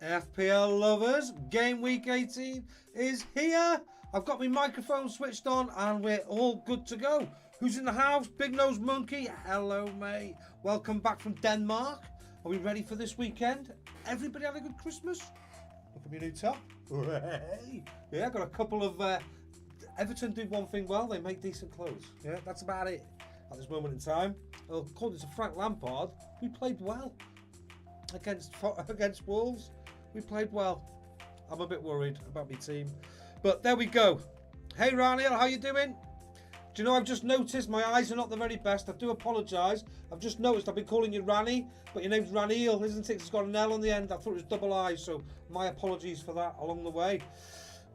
FPL lovers, game week 18 is here. I've got my microphone switched on and we're all good to go. Who's in the house? Big Nose Monkey. Hello, mate. Welcome back from Denmark. Are we ready for this weekend? Everybody had a good Christmas? Look at my new top. Hooray. Yeah, got a couple of... Everton do one thing well, they make decent clothes. Yeah, that's about it at this moment in time. Well, according to Frank Lampard, we played well against Wolves. We played well. I'm a bit worried about my team, but there we go. Hey Raniel, how you doing? Do you know, I've just noticed my eyes are not the very best. I do apologise. I've just noticed I've been calling you Rani, but your name's Raniel, isn't it? It's got an L on the end. I thought it was double I, so my apologies for that along the way.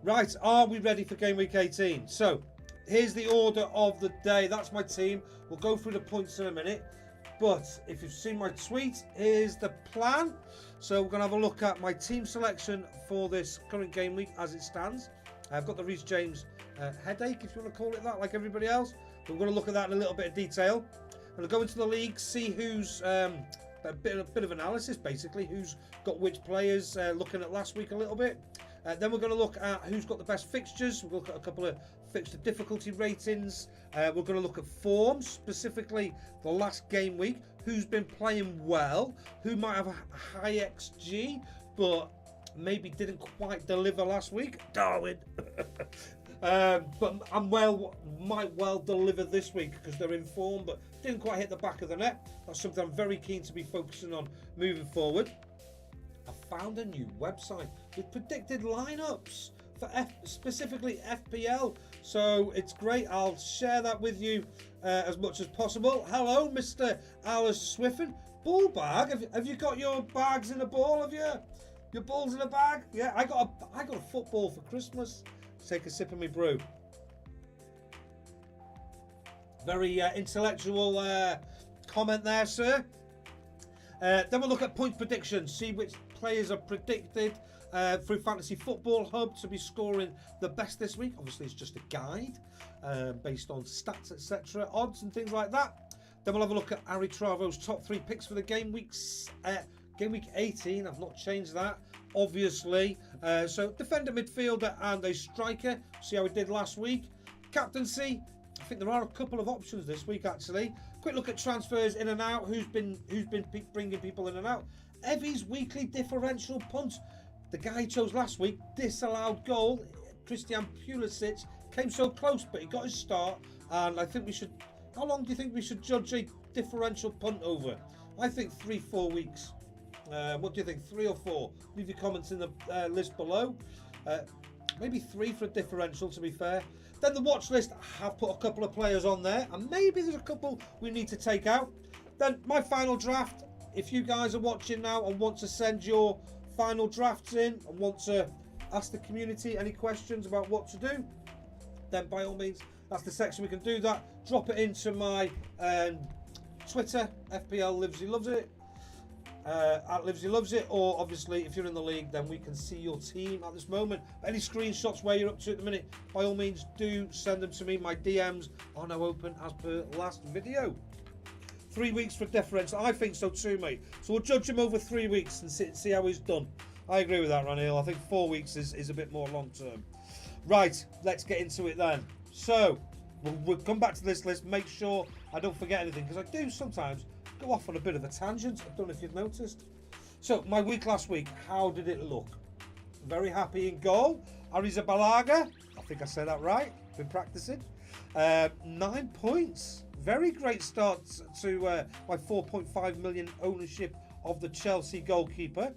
Right, are we ready for game week 18? So, here's the order of the day. That's my team. We'll go through the points in a minute. But if you've seen my tweet, here's the plan. So we're going to have a look at my team selection for this current game week as it stands. I've got the Reece James headache, if you want to call it that, like everybody else. We're going to look at that in a little bit of detail. I'm going to go into the league, see who's... a bit of analysis, basically. Who's got which players, looking at last week a little bit. Then we're going to look at who's got the best fixtures. We'll look at a couple of fixture difficulty ratings. We're going to look at forms, specifically the last game week. Who's been playing well, who might have a high XG, but maybe didn't quite deliver last week. Darwin. But might well deliver this week because they're in form, but didn't quite hit the back of the net. That's something I'm very keen to be focusing on moving forward. I found a new website with predicted lineups for specifically FPL, so it's great. I'll share that with you as much as possible. Hello, Mr. Alice Swiffen. Ball bag? Have you got your bags in a ball? Have you? Your balls in a bag? Yeah, I got a football for Christmas. Let's take a sip of my brew. Very intellectual comment there, sir. Then we'll look at point predictions, see which players are predicted through Fantasy Football Hub to be scoring the best this week. Obviously, it's just a guide based on stats, etc., odds and things like that. Then we'll have a look at Aritravo's top 3 picks for the game week 18. I've not changed that, obviously. So defender, midfielder, and a striker. See how we did last week. Captaincy. I think there are a couple of options this week, actually. Quick look at transfers in and out. Who's been bringing people in and out? Evie's weekly differential punt. The guy he chose last week, disallowed goal. Christian Pulisic came so close, but he got his start. And I think we should... How long do you think we should judge a differential punt over? I think 3-4 weeks. What do you think? 3 or 4? Leave your comments in the list below. Maybe 3 for a differential, to be fair. Then the watch list, I have put a couple of players on there, and maybe there's a couple we need to take out. Then my final draft, if you guys are watching now and want to send your final drafts in and want to ask the community any questions about what to do, then by all means, that's the section we can do that. Drop it into my Twitter, FPL Livesy Loves It. At Livesy Loves It, or obviously if you're in the league, then we can see your team at this moment. Any screenshots where you're up to at the minute, by all means do send them to me. My DMs are now open as per last video. 3 weeks for differential. I think so too, mate. So we'll judge him over 3 weeks and see how he's done. I agree with that, Raniel. I think 4 weeks is a bit more long term. Right, let's get into it then. So we'll come back to this list, make sure I don't forget anything, because I do sometimes go off on a bit of a tangent. I don't know if you've noticed. So my week last week, how did it look? Very happy in goal. Aritravo, I think I said that right. Been practicing. 9 points. Very great start to my 4.5 million ownership of the Chelsea goalkeeper.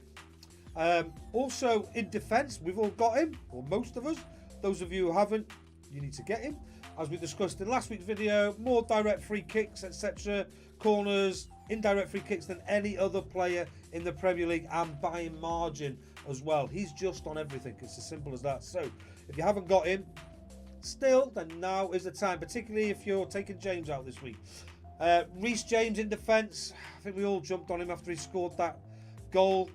Also in defence, we've all got him, or most of us. Those of you who haven't, you need to get him. As we discussed in last week's video, more direct free kicks, etc., corners, indirect free kicks than any other player in the Premier League, and by margin as well. He's just on everything. It's as simple as that. So if you haven't got him still, then now is the time, particularly if you're taking James out this week. Reece James in defence. I think we all jumped on him after he scored that goal.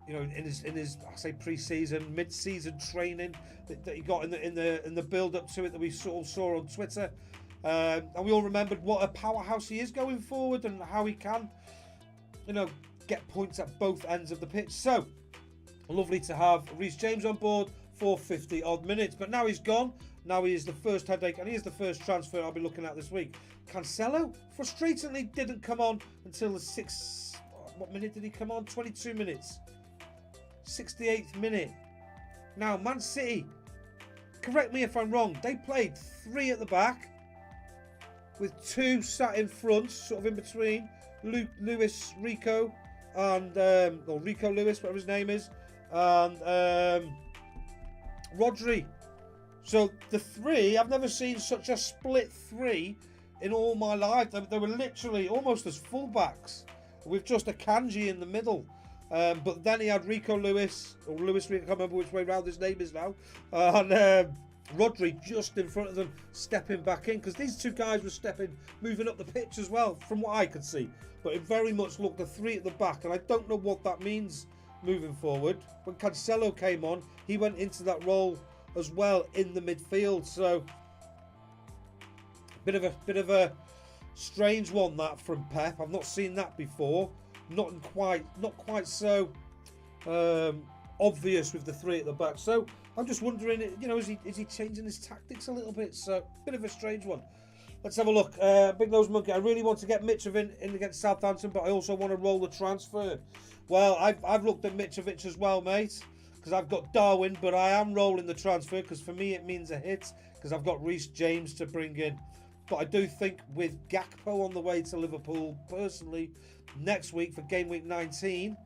You know, in his I say pre-season, mid-season training that he got in the build-up to it that we sort of saw on Twitter. And we all remembered what a powerhouse he is going forward and how he can, you know, get points at both ends of the pitch. So, lovely to have Reece James on board for 50 odd minutes. But now he's gone. Now he is the first headache, and he is the first transfer I'll be looking at this week. Cancelo, frustratingly, didn't come on until the what minute did he come on? 22 minutes. 68th minute. Now, Man City, correct me if I'm wrong, they played 3 at the back with 2 sat in front, sort of in between. Rico and or Rico Lewis, whatever his name is, and Rodri. So the 3, I've never seen such a split 3 in all my life. They were literally almost as fullbacks with just a Kanji in the middle. But then he had Rico Lewis, or Lewis, I can't remember which way round his name is now, and Rodri just in front of them, stepping back in, because these 2 guys were moving up the pitch as well, from what I could see. But it very much looked a 3 at the back, and I don't know what that means moving forward. When Cancelo came on, he went into that role as well in the midfield. So bit of a strange one that from Pep. I've not seen that before. Not quite so obvious with the 3 at the back. So I'm just wondering, is he changing his tactics a little bit? So bit of a strange one. Let's have a look. Big Nose Monkey. I really want to get Mitrovic in against Southampton, but I also want to roll the transfer. Well, I've looked at Mitrovic as well, mate, because I've got Darwin, but I am rolling the transfer because for me it means a hit because I've got Reece James to bring in. But I do think with Gakpo on the way to Liverpool, personally, next week for game week 19,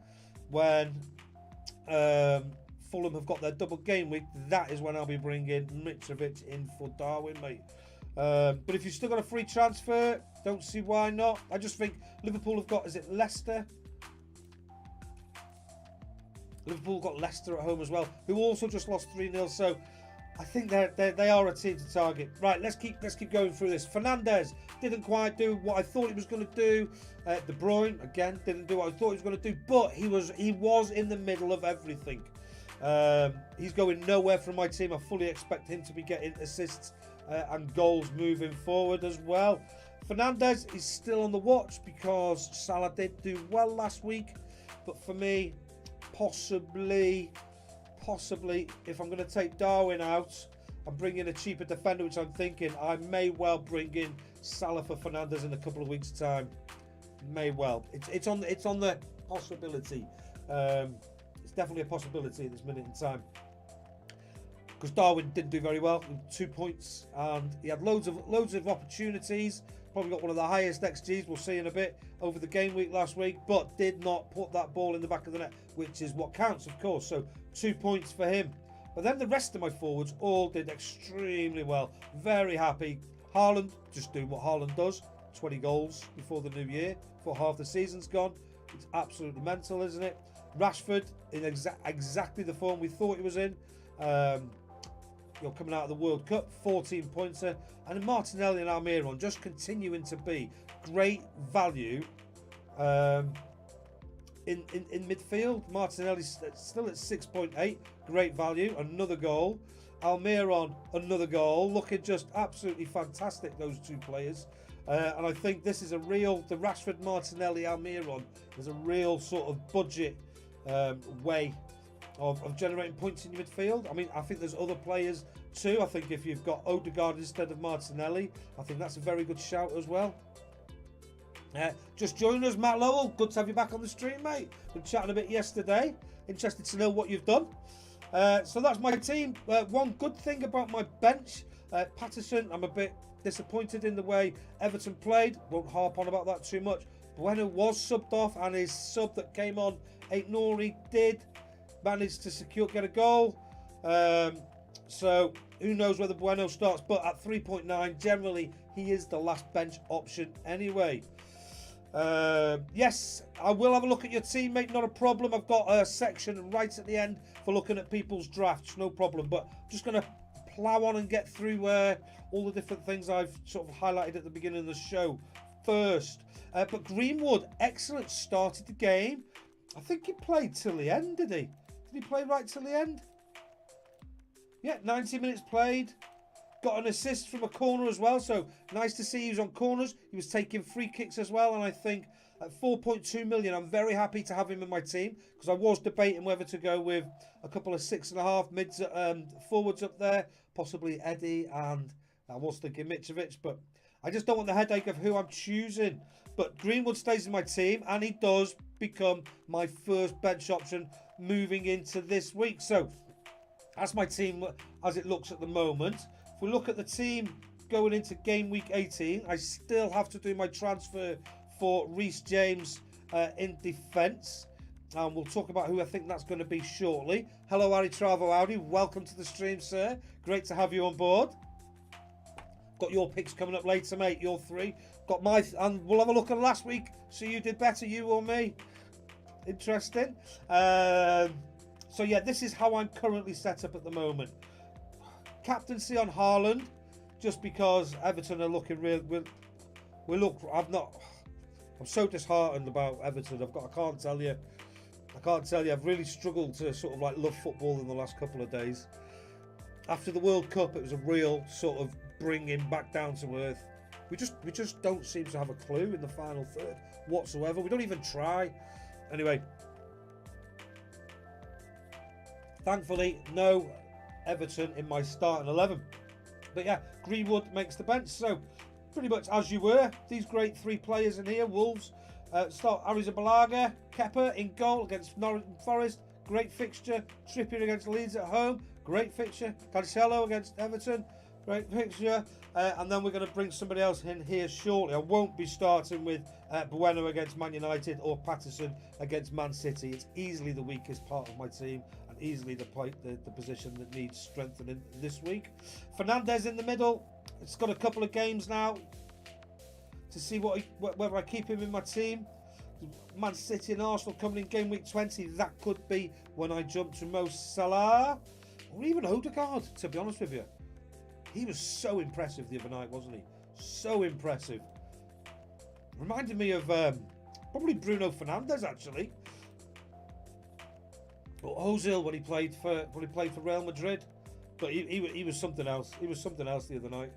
when Fulham have got their double game week, that is when I'll be bringing Mitrovic in for Darwin, mate. But if you've still got a free transfer, don't see why not. I just think Liverpool have got, is it Leicester? Liverpool got Leicester at home as well, who also just lost 3-0. So I think they are a team to target. Right, let's keep going through this. Fernandes didn't quite do what I thought he was going to do. De Bruyne again didn't do what I thought he was going to do, but he was in the middle of everything. He's going nowhere from my team. I fully expect him to be getting assists and goals moving forward as well. Fernandes is still on the watch because Salah did do well last week, but for me, possibly if I'm going to take Darwin out and bring in a cheaper defender, which I'm thinking, I may well bring in Salah for Fernandes in a couple of weeks' time. May well. It's on the possibility. It's definitely a possibility at this minute in time. Because Darwin didn't do very well with 2 points, and he had loads of opportunities. Probably got one of the highest XGs, we'll see in a bit, over the game week last week, but did not put that ball in the back of the net, which is what counts, of course. So 2 points for him. But then the rest of my forwards all did extremely well. Very happy. Haaland just doing what Haaland does. 20 goals before the new year, before half the season's gone. It's absolutely mental, isn't it? Rashford in exactly the form we thought he was in. Coming out of the World Cup, 14-pointer, and Martinelli and Almiron just continuing to be great value in midfield. Martinelli's still at 6.8, great value, another goal. Almiron, another goal, looking just absolutely fantastic, those 2 players. And I think this is the Rashford, Martinelli, Almiron is a real sort of budget way of generating points in your midfield. I mean, I think there's other players too. I think if you've got Odegaard instead of Martinelli, I think that's a very good shout as well. Just join us, Matt Lowell. Good to have you back on the stream, mate. Been chatting a bit yesterday. Interested to know what you've done. So that's my team. One good thing about my bench, Patterson, I'm a bit disappointed in the way Everton played. Won't harp on about that too much. Bueno was subbed off, and his sub that came on, Aït-Nouri, did managed to get a goal. So who knows whether Bueno starts, but at 3.9, generally he is the last bench option anyway. Yes, I will have a look at your team, mate, not a problem. I've got a section right at the end for looking at people's drafts, no problem. But I'm just going to plow on and get through all the different things I've sort of highlighted at the beginning of the show first. But Greenwood, excellent, started the game. I think he played till the end, did he? Did he play right till the end? Yeah, 90 minutes played. Got an assist from a corner as well, so nice to see he was on corners. He was taking free kicks as well, and I think at 4.2 million. I'm very happy to have him in my team because I was debating whether to go with a couple of 6.5 mids, forwards up there, possibly Eddie, and I was thinking Mitrovic, but I just don't want the headache of who I'm choosing. But Greenwood stays in my team, and he does become my first bench option moving into this week. So that's my team as it looks at the moment. If we look at the team going into game week 18, I still have to do my transfer for Reece James in defence. And we'll talk about who I think that's going to be shortly. Hello, Aritravo Audi. Welcome to the stream, sir. Great to have you on board. Got your picks coming up later, mate. Your 3. Got my... And we'll have a look at last week. So you did better, you or me? Interesting. So, yeah, this is how I'm currently set up at the moment. Captaincy on Haaland, just because Everton are looking real... I'm so disheartened about Everton. I can't tell you. I've really struggled to sort of like love football in the last couple of days. After the World Cup, it was a real sort of bring him back down to earth. We just don't seem to have a clue in the final third whatsoever. We don't even try. Anyway, thankfully, no Everton in my starting 11. But yeah, Greenwood makes the bench. So pretty much as you were. These great 3 players in here. Wolves start Aritravo, Kepa in goal against Norwich Forest. Great fixture. Trippier against Leeds at home. Great fixture. Cancelo against Everton. Great fixture. And then we're going to bring somebody else in here shortly. I won't be starting with Bueno against Man United or Patterson against Man City. It's easily the weakest part of my team and easily the position that needs strengthening this week. Fernandes in the middle. It's got a couple of games now to see whether I keep him in my team. Man City and Arsenal coming in game week 20. That could be when I jump to Mo Salah or even Odegaard, to be honest with you. He was so impressive the other night, wasn't he? So impressive. Reminded me of probably Bruno Fernandes, actually. Or Ozil when he played for Real Madrid. But he was something else. He was something else the other night.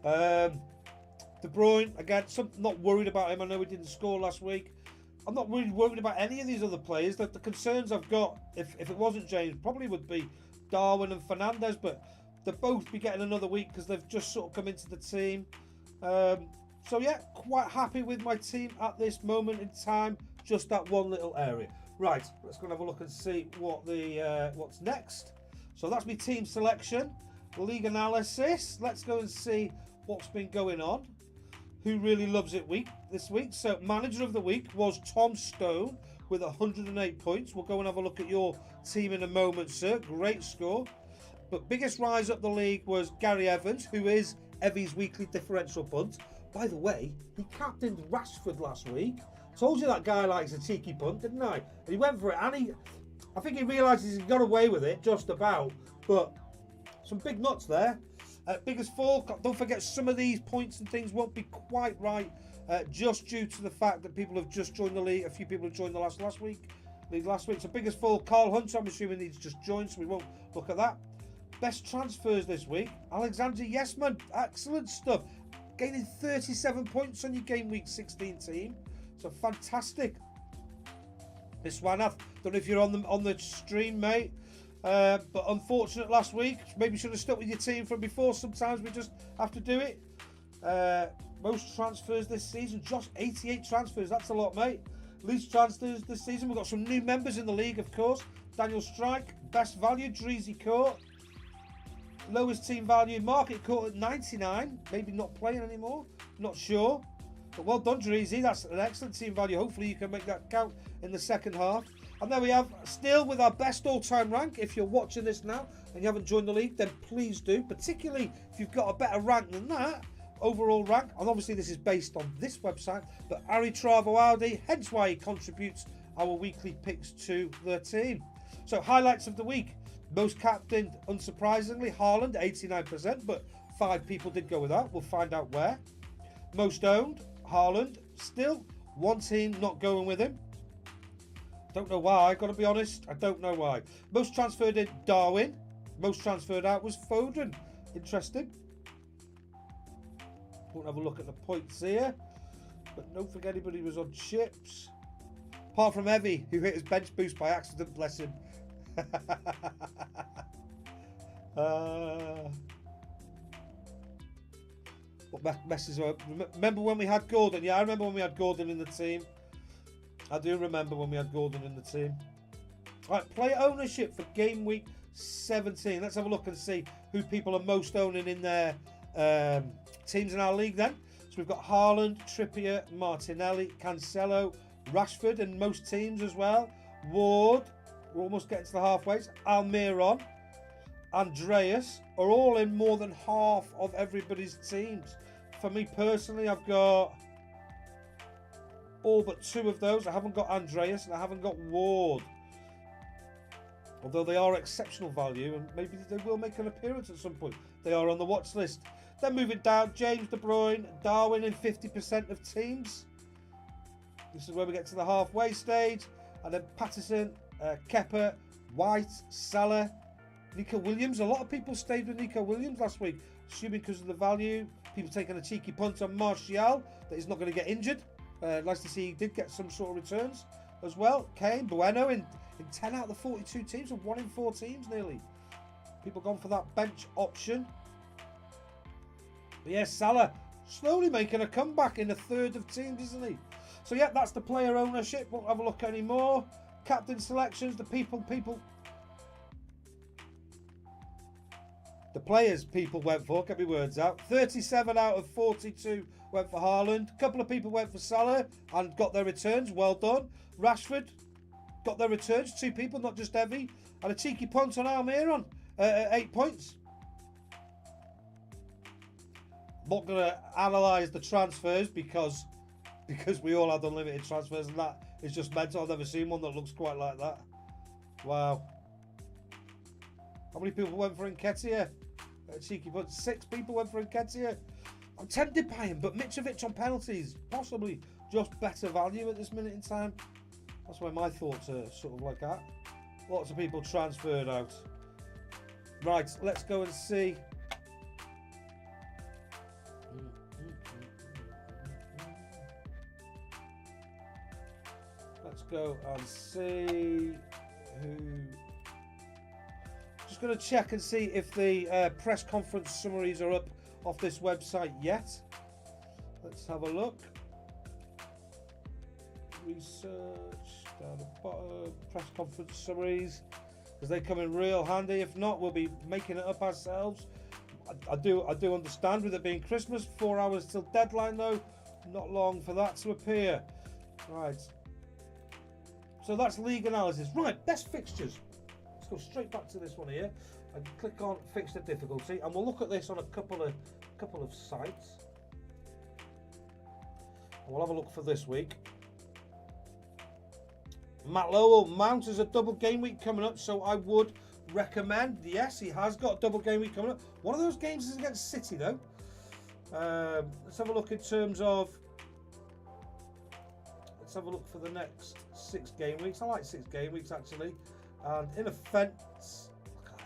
De Bruyne, again, not worried about him. I know he didn't score last week. I'm not really worried about any of these other players. The concerns I've got, if it wasn't James, probably would be Darwin and Fernandes. But they'll both be getting another week because they've just sort of come into the team. So yeah, quite happy with my team at this moment in time. Just that one little area. Right, let's go and have a look and see what what's next. So that's my team selection, league analysis. Let's go and see what's been going on. Who really loves it this week? So manager of the week was Tom Stone with 108 points. We'll go and have a look at your team in a moment, sir. Great score. But biggest rise up the league was Gary Evans, who is Evie's weekly differential punt. By the way, he captained Rashford last week. Told you that guy likes a cheeky punt, didn't I? And he went for it, and I think he realises he's got away with it, just about. But some big nuts there. Biggest fall, don't forget some of these points and things won't be quite right, just due to the fact that people have just joined the league. A few people have joined the last week. So biggest fall, Carl Hunter, I'm assuming he's just joined, so we won't look at that. Best transfers this week, Alexander Yesman, excellent stuff. Gaining 37 points on your game week 16 team. So fantastic. This one, I don't know if you're on the stream, mate. But unfortunate last week. Maybe should have stuck with your team from before. Sometimes we just have to do it. Most transfers this season. Josh, 88 transfers. That's a lot, mate. Least transfers this season. We've got some new members in the league, of course. Daniel Strike. Best value, Dreezy Court. Lowest team value, Market Court at 99. Maybe not playing anymore. Not sure. But well done, Dreezy. That's an excellent team value. Hopefully you can make that count in the second half. And there we have, still with our best all-time rank. If you're watching this now and you haven't joined the league, then please do. Particularly if you've got a better rank than that, overall rank. And obviously this is based on this website. But Aritravo Audi, hence why he contributes our weekly picks to the team. So highlights of the week. Most captained, unsurprisingly, Haaland, 89%. But 5 people did go with that. We'll find out where. Most owned, Haaland. Still, one team not going with him. Don't know why, I've got to be honest. I don't know why. Most transferred in, Darwin. Most transferred out was Foden. Interesting. We'll have a look at the points here. But don't think anybody was on chips. Apart from Evie, who hit his bench boost by accident, bless him. What messes up? Remember when we had Gordon? Yeah, I remember when we had Gordon in the team. I do remember when we had Gordon in the team. Right, player ownership for game week 17. Let's have a look and see who people are most owning in their teams in our league then. So we've got Haaland, Trippier, Martinelli, Cancelo, Rashford in most teams as well. Ward, we're almost getting to the halfways. Almiron, Andreas are all in more than half of everybody's teams. For me personally, I've got all but 2 of those. I haven't got Andreas and I haven't got Ward. Although they are exceptional value and maybe they will make an appearance at some point. They are on the watch list. Then moving down, James De Bruyne, Darwin in 50% of teams. This is where we get to the halfway stage. And then Patterson, Kepa, White, Salah, Nico Williams. A lot of people stayed with Nico Williams last week, assuming because of the value. People taking a cheeky punt on Martial, that he's not going to get injured. Nice to see he did get some sort of returns as well. Kane, Bueno in 10 out of the 42 teams, and 1 in 4 teams nearly. People gone for that bench option. But yeah, Salah slowly making a comeback in a third of teams, isn't he? So yeah, that's the player ownership. Won't have a look anymore. Captain selections, the players people went for, get my words out. 37 out of 42 went for Haaland. A couple of people went for Salah and got their returns. Well done. Rashford got their returns. 2 people, not just Evie. And a cheeky punt on Almiron at 8 points. I'm not going to analyse the transfers because we all had unlimited transfers, and that is just mental. I've never seen one that looks quite like that. Wow. How many people went for Nketiah? Cheeky punt. 6 people went for Nketiah. I'm tempted by him, but Mitrovic on penalties, possibly just better value at this minute in time. That's where my thoughts are sort of like that. Lots of people transferred out. Right, let's go and see. Let's go and see who. Just going to check and see if the press conference summaries are up off this website yet. Let's have a look. Research down the bottom, press conference summaries, because they come in real handy. If not, we'll be making it up ourselves. I do understand with it being Christmas, 4 hours till deadline though, not long for that to appear. Right. So that's league analysis. Right, best fixtures. Let's go straight back to this one here and click on fixture difficulty, and we'll look at this on a couple of sites. And we'll have a look for this week. Matt Lowell, Mount is a double game week coming up, so I would recommend. Yes, he has got a double game week coming up. One of those games is against City though. Let's have a look in terms of. Let's have a look for the next 6 game weeks. I like 6 game weeks actually. And in offence,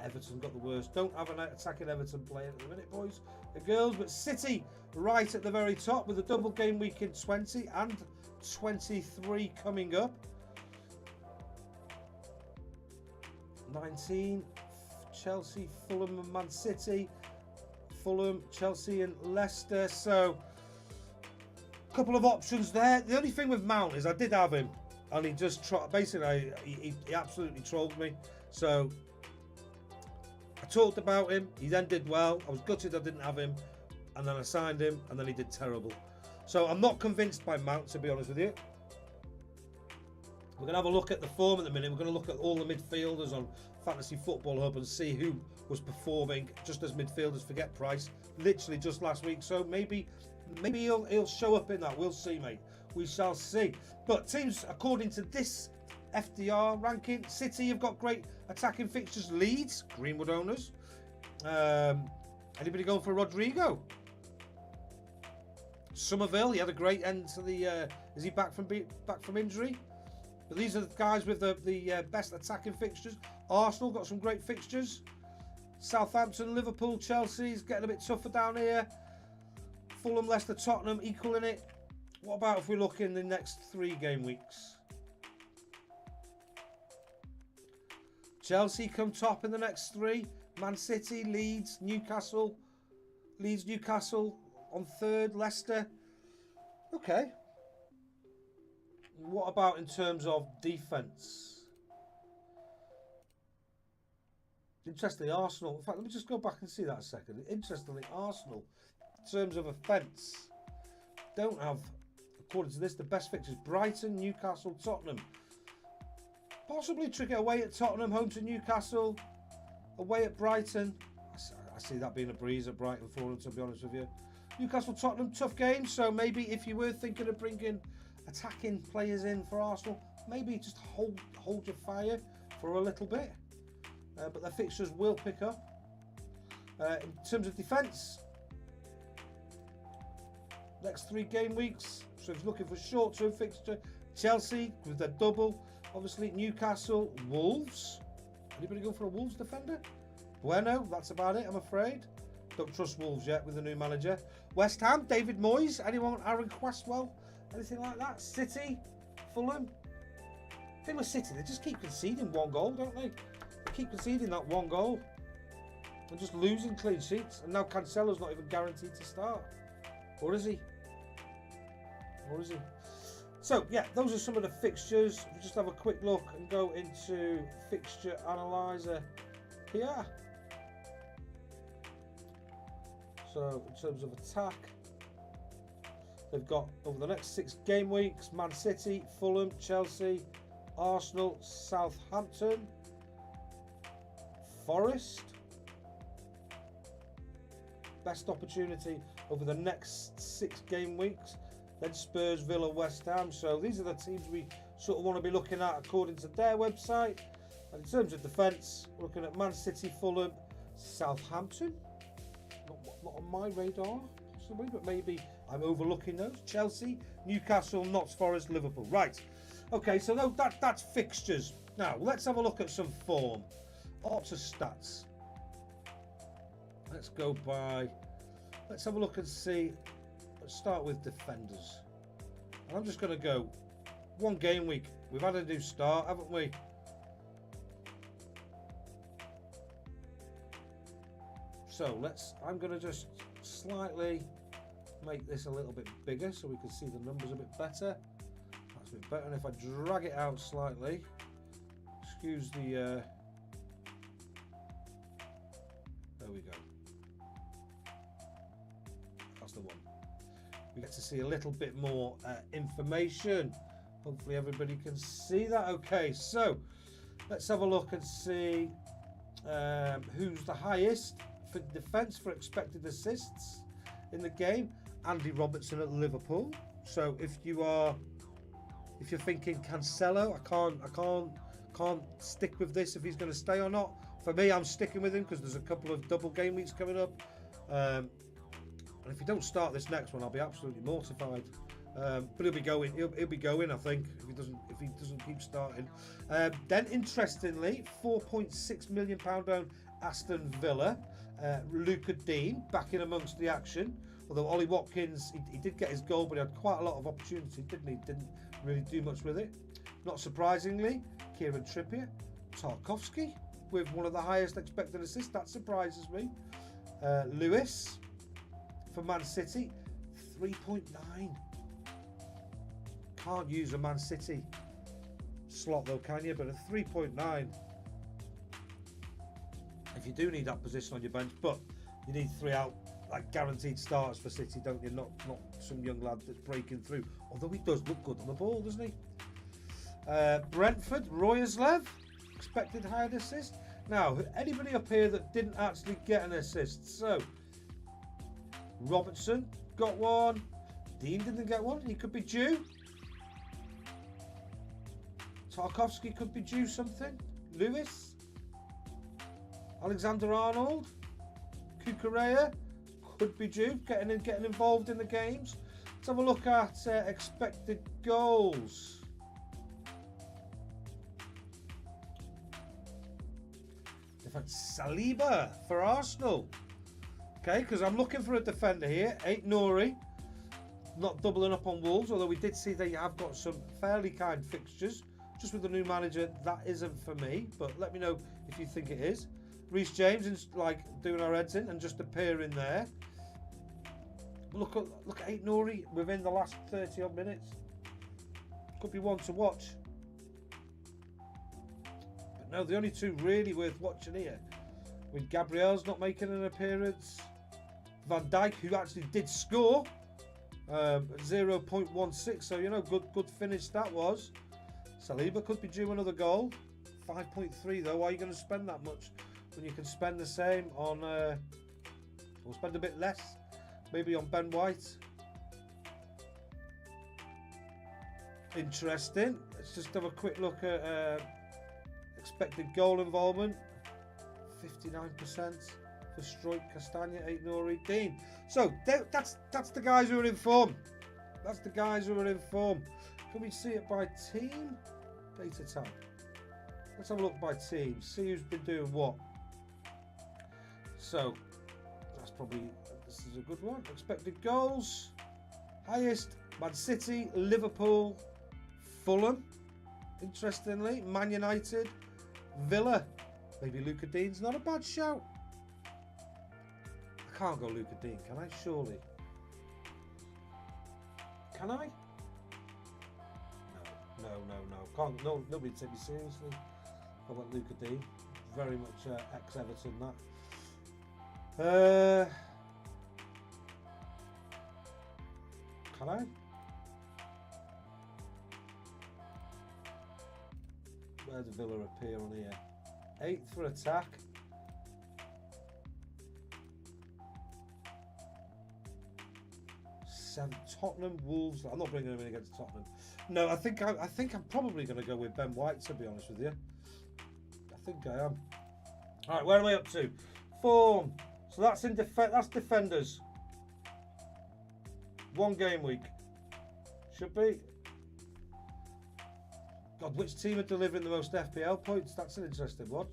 Everton got the worst. Don't have an attacking Everton player at the minute, boys and girls. But City right at the very top with a double game week in 20 and 23 coming up. 19, Chelsea, Fulham and Man City. Fulham, Chelsea and Leicester. So a couple of options there. The only thing with Mount is I did have him, and he just basically he absolutely trolled me. So I talked about him, he then did well. I was gutted I didn't have him, and then I signed him, and then he did terrible. So I'm not convinced by Mount, to be honest with you. We're going to have a look at the form at the minute. We're going to look at all the midfielders on Fantasy Football Hub and see who was performing just as midfielders forget Price literally just last week. So maybe he'll show up in that. We'll see, mate. We shall see. But teams, according to this FDR ranking, City have got great attacking fixtures. Leeds, Greenwood owners. Anybody going for Rodrigo? Somerville, he had a great end to the. Is he back from injury? But these are the guys with the best attacking fixtures. Arsenal got some great fixtures. Southampton, Liverpool, Chelsea's getting a bit tougher down here. Fulham, Leicester, Tottenham equaling it. What about if we look in the next 3 game weeks? Chelsea come top in the next 3. Man City, Leeds, Newcastle. Leeds, Newcastle on 3rd. Leicester. Okay. What about in terms of defence? Interestingly, Arsenal. In fact, let me just go back and see that a second. Interestingly, Arsenal, in terms of offence, don't have, according to this, the best fixtures. Brighton, Newcastle, Tottenham. Possibly trick it away at Tottenham, home to Newcastle, away at Brighton. I see that being a breeze at Brighton for them, to be honest with you. Newcastle, Tottenham, tough game. So maybe if you were thinking of bringing attacking players in for Arsenal, maybe just hold your fire for a little bit. But their fixtures will pick up. In terms of defence, next 3 game weeks. So if you're looking for short-term fixture, Chelsea with their double. Obviously, Newcastle, Wolves. Anybody go for a Wolves defender? Bueno, that's about it, I'm afraid. Don't trust Wolves yet with the new manager. West Ham, David Moyes. Anyone, Aaron Cresswell? Anything like that? City, Fulham. The thing with City, they just keep conceding 1 goal, don't they? They keep conceding that 1 goal. And just losing clean sheets. And now Cancelo's not even guaranteed to start. Or is he? Or is he? So, yeah, those are some of the fixtures. We'll just have a quick look and go into fixture analyzer here. So, in terms of attack, they've got over the next 6 game weeks, Man City, Fulham, Chelsea, Arsenal, Southampton, Forest. Best opportunity over the next 6 game weeks. Then Spurs, Villa, West Ham. So these are the teams we sort of want to be looking at according to their website. And in terms of defence, we're looking at Man City, Fulham, Southampton. Not on my radar, possibly, but maybe I'm overlooking those. Chelsea, Newcastle, Notts Forest, Liverpool. Right. Okay, so that's fixtures. Now, let's have a look at some form. Opta stats. Let's go by... Let's have a look and see... Let's start with defenders. And I'm just going to go 1 game week. We've had a new start, haven't we? So I'm going to just slightly make this a little bit bigger so we can see the numbers a bit better. That's a bit better. And if I drag it out slightly, excuse the... there we go. That's the one. We get to see a little bit more information. Hopefully everybody can see that. Okay, so let's have a look and see who's the highest for defence for expected assists in the game. Andy Robertson at Liverpool. So if you're thinking Cancelo, I can't stick with this if he's going to stay or not. For me, I'm sticking with him because there's a couple of double game weeks coming up. And if he don't start this next one, I'll be absolutely mortified. But he'll be going. He'll be going. I think if he doesn't keep starting. Then, interestingly, £4.6 million owned Aston Villa. Luca Dean back in amongst the action. Although Ollie Watkins, he did get his goal, but he had quite a lot of opportunity, didn't he? Didn't really do much with it. Not surprisingly, Kieran Trippier, Tarkowski with one of the highest expected assists. That surprises me. Lewis for Man City, 3.9. Can't use a Man City slot though, can you? But a 3.9. If you do need that position on your bench, but you need 3 out, like guaranteed starters for City, don't you? Not some young lad that's breaking through. Although he does look good on the ball, doesn't he? Brentford, Royerslev, expected higher assist. Now, anybody up here that didn't actually get an assist? So, Robertson got one. Dean didn't get one. He could be due. Tarkowski could be due something. Lewis. Alexander-Arnold. Cucurella could be due. Getting involved in the games. Let's have a look at expected goals. Saliba for Arsenal. Okay, because I'm looking for a defender here. Ain't Nori. not doubling up on Wolves, although we did see they have got some fairly kind fixtures. Just with the new manager, that isn't for me, but let me know if you think it is. Reece James is like doing our heads in and just appearing there. Look at Ait Nouri within the last 30 odd minutes. Could be one to watch. But no, the only two really worth watching here. With Gabriel's not making an appearance. Van Dijk, who actually did score, 0.16. So you know, good finish that was. Saliba could be due another goal. 5.3 though. Why are you going to spend that much when you can spend the same on, or spend a bit less, maybe on Ben White? Interesting. Let's just have a quick look at expected goal involvement. 59% for Stroik, Castagna, Ait Nouri, Dean. So that's the guys who are in form. That's the guys who are in form. Can we see it by team? Data tab. Let's have a look by team. See who's been doing what. So that's probably, this is a good one. Expected goals. Highest, Man City, Liverpool, Fulham. Interestingly, Man United, Villa. Maybe Luca Dean's not a bad shout. I can't go Luca Dean, can I? Surely. Can I? No. Can't. No, nobody take me seriously. I went Luca Dean. Very much ex-Everton that. Can I? Where does Villa appear on here? 8th for attack. Tottenham, Wolves. I'm not bringing him in against Tottenham. No, I think I'm probably going to go with Ben White, to be honest with you. I think I am. All right, where are we up to? Form. So that's in that's defenders. 1 game week. Should be. God, which team are delivering the most FPL points? That's an interesting one.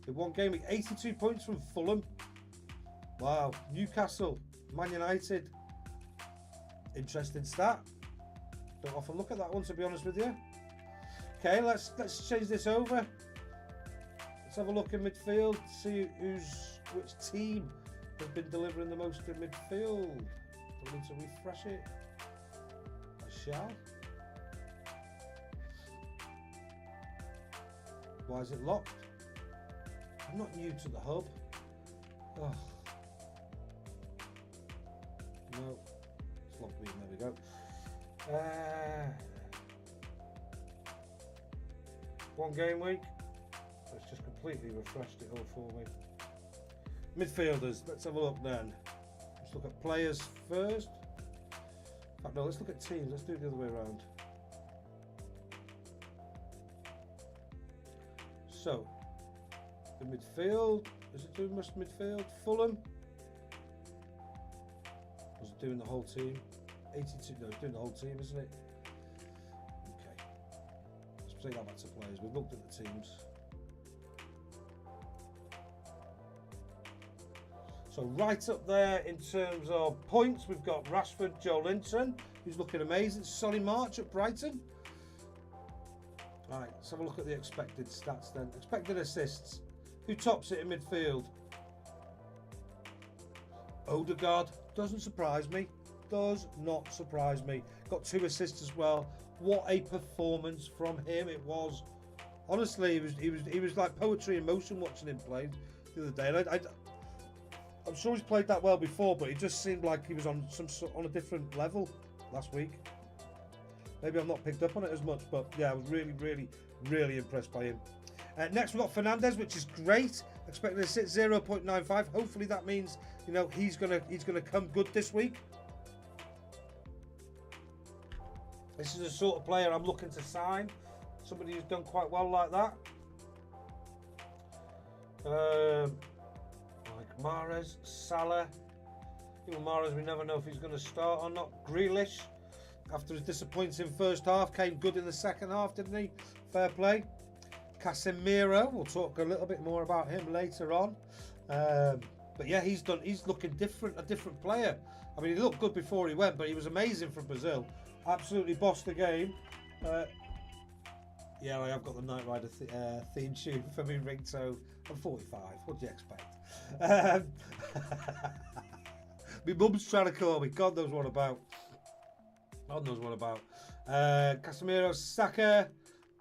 In 1 game week, 82 points from Fulham. Wow. Newcastle, Man United. Interesting stat. Don't often look at that one, to be honest with you. Okay, let's change this over. Let's have a look in midfield. See which team has been delivering the most in midfield. Do I need to refresh it? I shall. Why is it locked? I'm not new to the hub. Oh. No. It's locked me. There we go. 1 game week. It's just completely refreshed it all for me. Midfielders. Let's have a look then. Let's look at players first. In fact, no, let's look at teams. Let's do it the other way around. So, the midfield, is it doing much midfield? Fulham. Was it doing the whole team? 82, no, it's doing the whole team, isn't it? Okay. Let's take that back to players. We've looked at the teams. So right up there in terms of points, we've got Rashford, Joe Linton, who's looking amazing. Solly March at Brighton. Right, let's have a look at the expected stats then. Expected assists. Who tops it in midfield? Odegaard. Doesn't surprise me. Does not surprise me. Got 2 assists as well. What a performance from him it was. Honestly, he was like poetry in motion watching him play the other day. And I'm sure he's played that well before, but he just seemed like he was on a different level last week. Maybe I've not picked up on it as much, but yeah, I was really impressed by him. Next, we've got Fernandez, which is great. Expecting to sit 0.95. Hopefully, that means he's gonna come good this week. This is the sort of player I'm looking to sign. Somebody who's done quite well like that. Like Mahrez, Salah. Even Mahrez, we never know if he's going to start or not. Grealish, after his disappointing first half, came good in the second half, didn't he? Fair play. Casemiro, we'll talk a little bit more about him later on. But yeah, he's looking different, a different player. I mean, he looked good before he went, but he was amazing from Brazil. Absolutely bossed the game. Yeah, I have got the Knight Rider theme tune for me ringtone. I'm 45. What do you expect? My mum's trying to call me. God knows what about. God knows what about. Casemiro, Saka,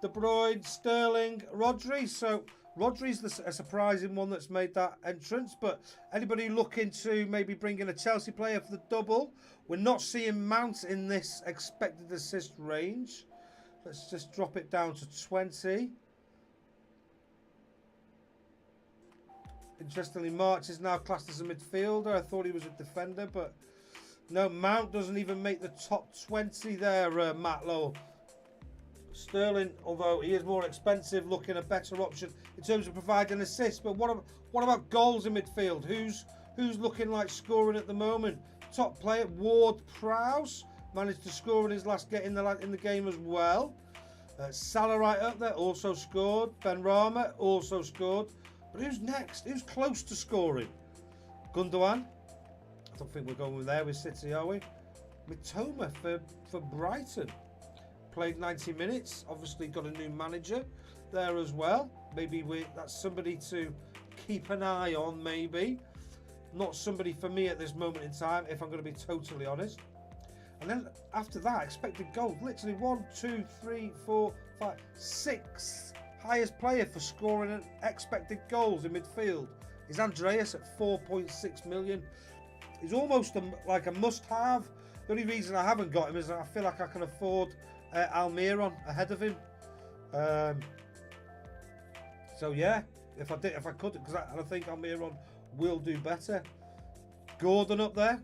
De Bruyne, Sterling, Rodri. So Rodri's a surprising one that's made that entrance. But anybody looking to maybe bring in a Chelsea player for the double? We're not seeing Mount in this expected assist range. Let's just drop it down to 20. Interestingly, March is now classed as a midfielder. I thought he was a defender, but no, Mount doesn't even make the top 20 there, Matt Lowell. Sterling, although he is more expensive, looking a better option in terms of providing assists. But what about goals in midfield? Who's looking like scoring at the moment? Top player, Ward-Prowse, managed to score in his last get in the game as well. Salah right up there, also scored. Benrahma also scored. But who's next? Who's close to scoring? Gundogan. I don't think we're going there with City, are we? Mitoma for Brighton. Played 90 minutes. Obviously got a new manager there as well. Maybe that's somebody to keep an eye on, maybe. Not somebody for me at this moment in time, if I'm going to be totally honest. And then after that, expected goals. Literally 1, 2, 3, 4, 5, 6. Highest player for scoring and expected goals in midfield is Andreas at 4.6 million. He's almost like a must-have. The only reason I haven't got him is I feel like I can afford Almiron ahead of him. So yeah, if I could, because I think Almiron will do better. Gordon up there.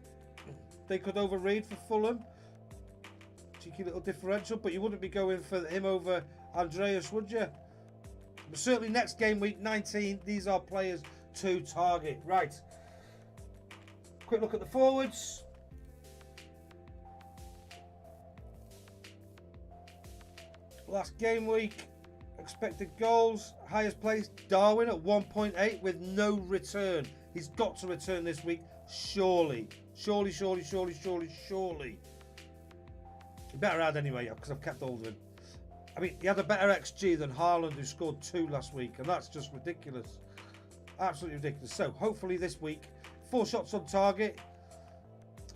They could overread for Fulham. Cheeky little differential, but you wouldn't be going for him over Andreas, would you? But certainly next game week 19, these are players to target. Right. Quick look at the forwards. Last game week, expected goals, highest place, Darwin at 1.8 with no return. He's got to return this week, surely. Surely. He better add anyway, because I've kept hold of him. I mean, he had a better XG than Haaland, who scored 2 last week, and that's just ridiculous. Absolutely ridiculous. So, hopefully this week, 4 shots on target,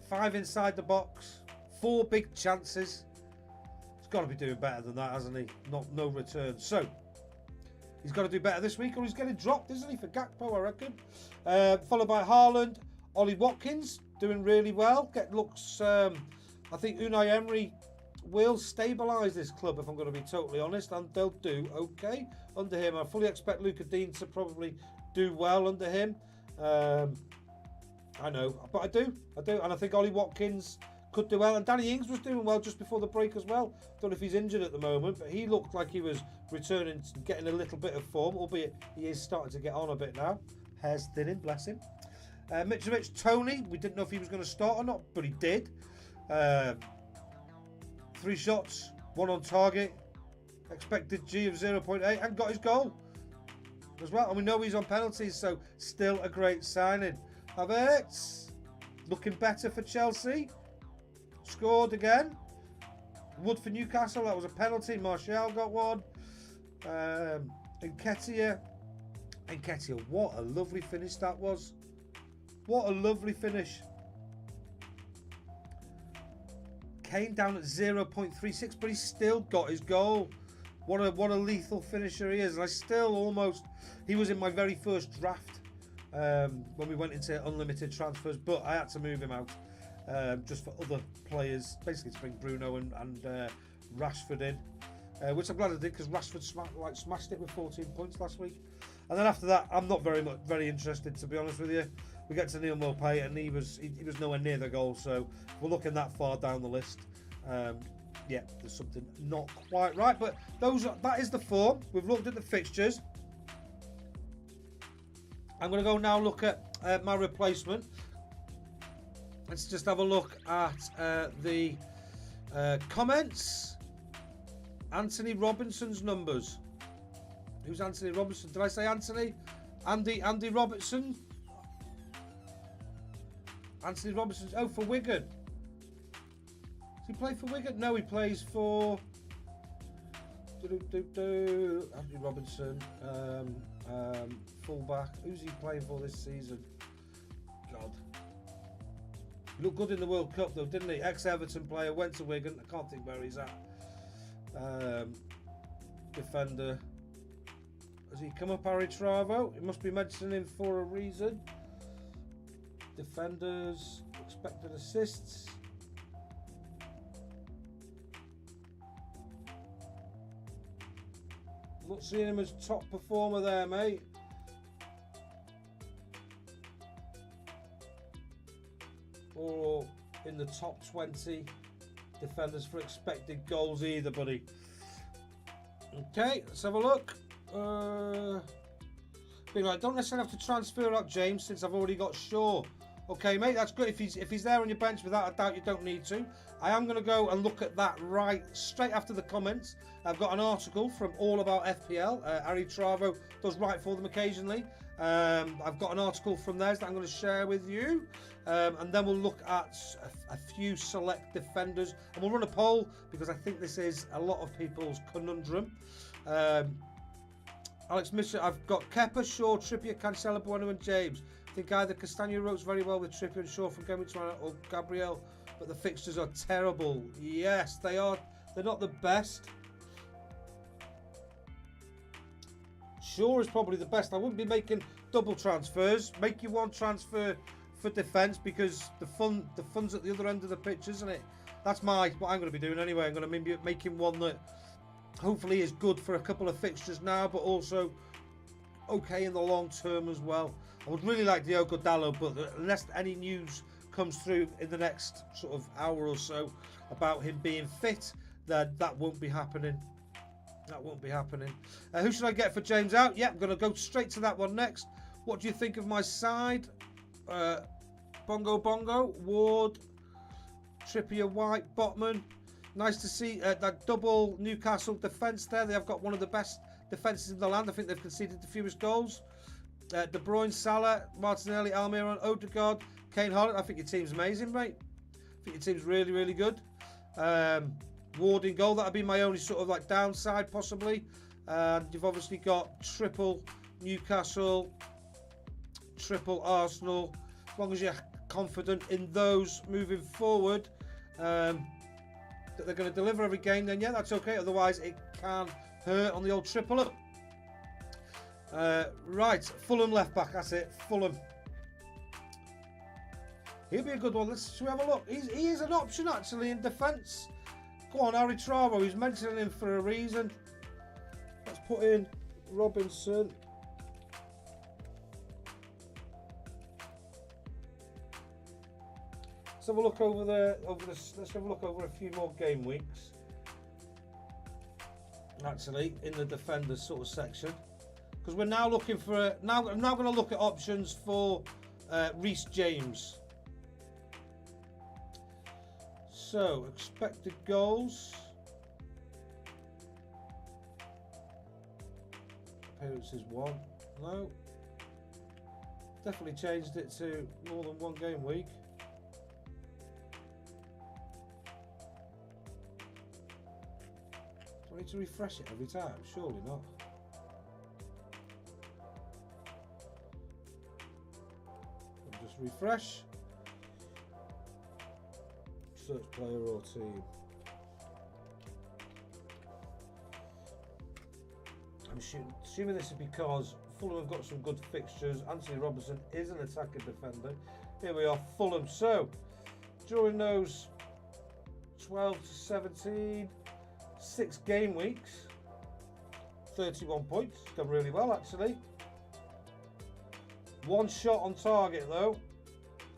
5 inside the box, 4 big chances. He's got to be doing better than that, hasn't he? No return. So, he's got to do better this week, or he's getting dropped, isn't he, for Gakpo, I reckon. Followed by Haaland, Ollie Watkins, doing really well. I think Unai Emery will stabilise this club, if I'm going to be totally honest, and they'll do okay under him. I fully expect Luca Dean to probably do well under him. I know, but I do, and I think Ollie Watkins could do well, and Danny Ings was doing well just before the break as well. Don't know if he's injured at the moment, but he looked like he was returning, getting a little bit of form, albeit he is starting to get on a bit now. Hair's thinning, bless him. Mitrovic, Tony, we didn't know if he was going to start or not, but he did. 3 shots, 1 on target, expected G of 0.8, and got his goal as well. And we know he's on penalties, so still a great signing. Havertz, looking better for Chelsea. Scored again. Wood for Newcastle, that was a penalty. Martial got one. Nketiah, what a lovely finish that was. What a lovely finish. Kane down at 0.36, but he's still got his goal. What a lethal finisher he is. And he was in my very first draft when we went into unlimited transfers, but I had to move him out just for other players, basically to bring Bruno and Rashford in, which I'm glad I did, because Rashford smashed it with 14 points last week. And then after that, I'm not very interested, to be honest with you. We get to Neil Maupay, and he was nowhere near the goal, so we're looking that far down the list. Yeah, there's something not quite right, but that is the form. We've looked at the fixtures. I'm going to go now look at my replacement. Let's just have a look at the comments. Anthony Robinson's numbers. Who's Anthony Robinson? Did I say Anthony? Andy Robertson? Anthony Robinson. Oh, for Wigan. Does he play for Wigan? No, he plays for... Anthony Robinson. Fullback. Who's he playing for this season? God. He looked good in the World Cup though, didn't he? Ex-Everton player, went to Wigan. I can't think where he's at. Defender. Has he come up, Aritravo? He must be mentioning him for a reason. Defenders, expected assists. Not seeing him as top performer there, mate. Or in the top 20 defenders for expected goals either, buddy. Okay, let's have a look. Being like, don't necessarily have to transfer out James since I've already got Shaw. Okay, mate, that's good. If he's there on your bench, without a doubt, you don't need to. I am going to go and look at that right straight after the comments. I've got an article from All About FPL. Aritravo does write for them occasionally. I've got an article from theirs that I'm going to share with you. And then we'll look at a few select defenders. And we'll run a poll because I think this is a lot of people's conundrum. Alex Mitchell, I've got Kepa, Shaw, Trippier, Cancelo, Bueno and James. I think either Castagno rotes very well with Trippier and Shaw from Gameweek or Gabriel, but the fixtures are terrible. Yes, they are. They're not the best. Shaw is probably the best. I wouldn't be making double transfers. Make you one transfer for defence because the fun's at the other end of the pitch, isn't it? That's what I'm going to be doing anyway. I'm going to be making one that hopefully is good for a couple of fixtures now, but also okay in the long term as well. I would really like Diogo Dalot, but unless any news comes through in the next sort of hour or so about him being fit, then that won't be happening. That won't be happening. Who should I get for James out? Yeah, I'm going to go straight to that one next. What do you think of my side? Bongo, Ward, Trippier, White, Botman. Nice to see that double Newcastle defence there. They have got one of the best defences in the land. I think they've conceded the fewest goals. De Bruyne, Salah, Martinelli, Almiron, Odegaard, Kane, Haaland. I think your team's amazing, mate. I think your team's really, really good. Ward in goal. That'd be my only sort of like downside, possibly. And you've obviously got triple Newcastle, triple Arsenal. As long as you're confident in those moving forward, that they're going to deliver every game, then yeah, that's okay. Otherwise, it can hurt on the old triple up. Right, Fulham left back. That's it, Fulham. He'll be a good one. Should we have a look? He is an option actually in defence. Go on, Aritravo. He's mentioning him for a reason. Let's put in Robinson. Let's have a look over let's have a look over a few more game weeks. Actually, in the defenders sort of section, because we're now looking for I'm now going to look at options for Reece James. So expected goals, appearances 1. No, definitely changed it to more than one game week. Do I need to refresh it every time? Surely not. I'll just refresh. Search player or team. I'm assuming this is because Fulham have got some good fixtures. Anthony Robinson is an attacking defender. Here we are, Fulham. So, during those 12 to 17, 6 game weeks, 31 points. Done really well, actually. 1 shot on target, though.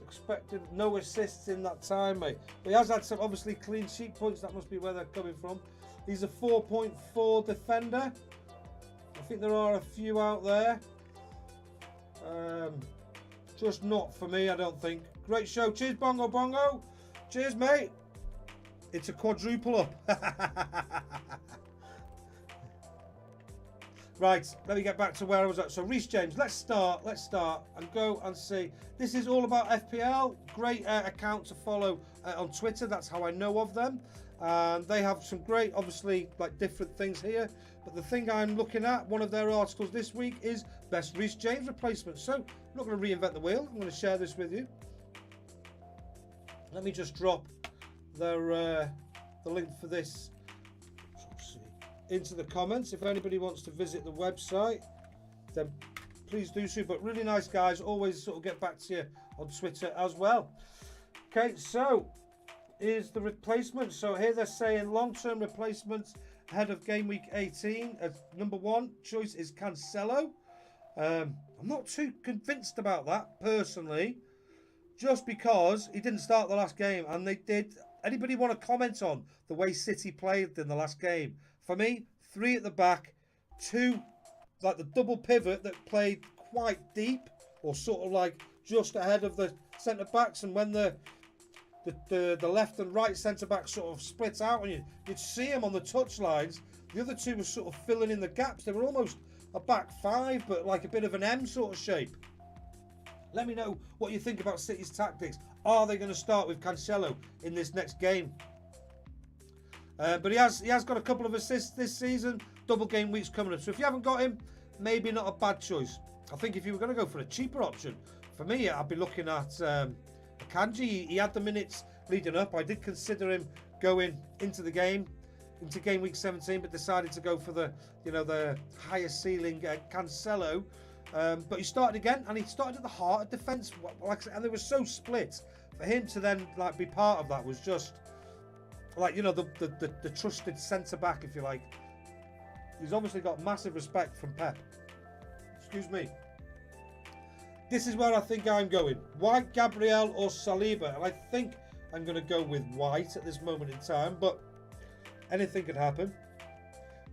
Expected no assists in that time, mate. But he has had some obviously clean sheet points. That must be where they're coming from. He's a 4.4 defender. I think there are a few out there. Just not for me, I don't think. Great show. Cheers, Bongo. Cheers, mate. It's a quadruple up. Right, let me get back to where I was at. So Reece James, let's start and go and see. This is all about FPL. Great account to follow on Twitter. That's how I know of them. They have some great, obviously, like different things here. But the thing I'm looking at, one of their articles this week is best Reece James replacement. So I'm not going to reinvent the wheel. I'm going to share this with you. Let me just drop their the link for this into the comments. If anybody wants to visit the website, then please do so. But really nice guys, always sort of get back to you on Twitter as well. Okay, so here's the replacement. So here they're saying long-term replacements ahead of game week 18. Number one choice is Cancelo. I'm not too convinced about that personally, just because he didn't start the last game and they did. Anybody want to comment on the way City played in the last game? For me, 3 at the back, 2 like the double pivot that played quite deep or sort of like just ahead of the centre backs, and when the left and right centre back sort of split out and you'd see them on the touch lines, the other 2 were sort of filling in the gaps. They were almost a back 5 but like a bit of an M sort of shape. Let me know what you think about City's tactics. Are they going to start with Cancelo in this next game? But he has got a couple of assists this season. Double game weeks coming up. So if you haven't got him, maybe not a bad choice. I think if you were going to go for a cheaper option, for me, I'd be looking at Akanji. He had the minutes leading up. I did consider him going into the game, into game week 17, but decided to go for the higher ceiling Cancelo. But he started again, and he started at the heart of defence. Like, and they were so split. For him to then like be part of that was just like, the trusted centre back, if you like. He's obviously got massive respect from Pep. Excuse me. This is where I think I'm going. White, Gabriel or Saliba. And I think I'm going to go with White at this moment in time, but anything could happen.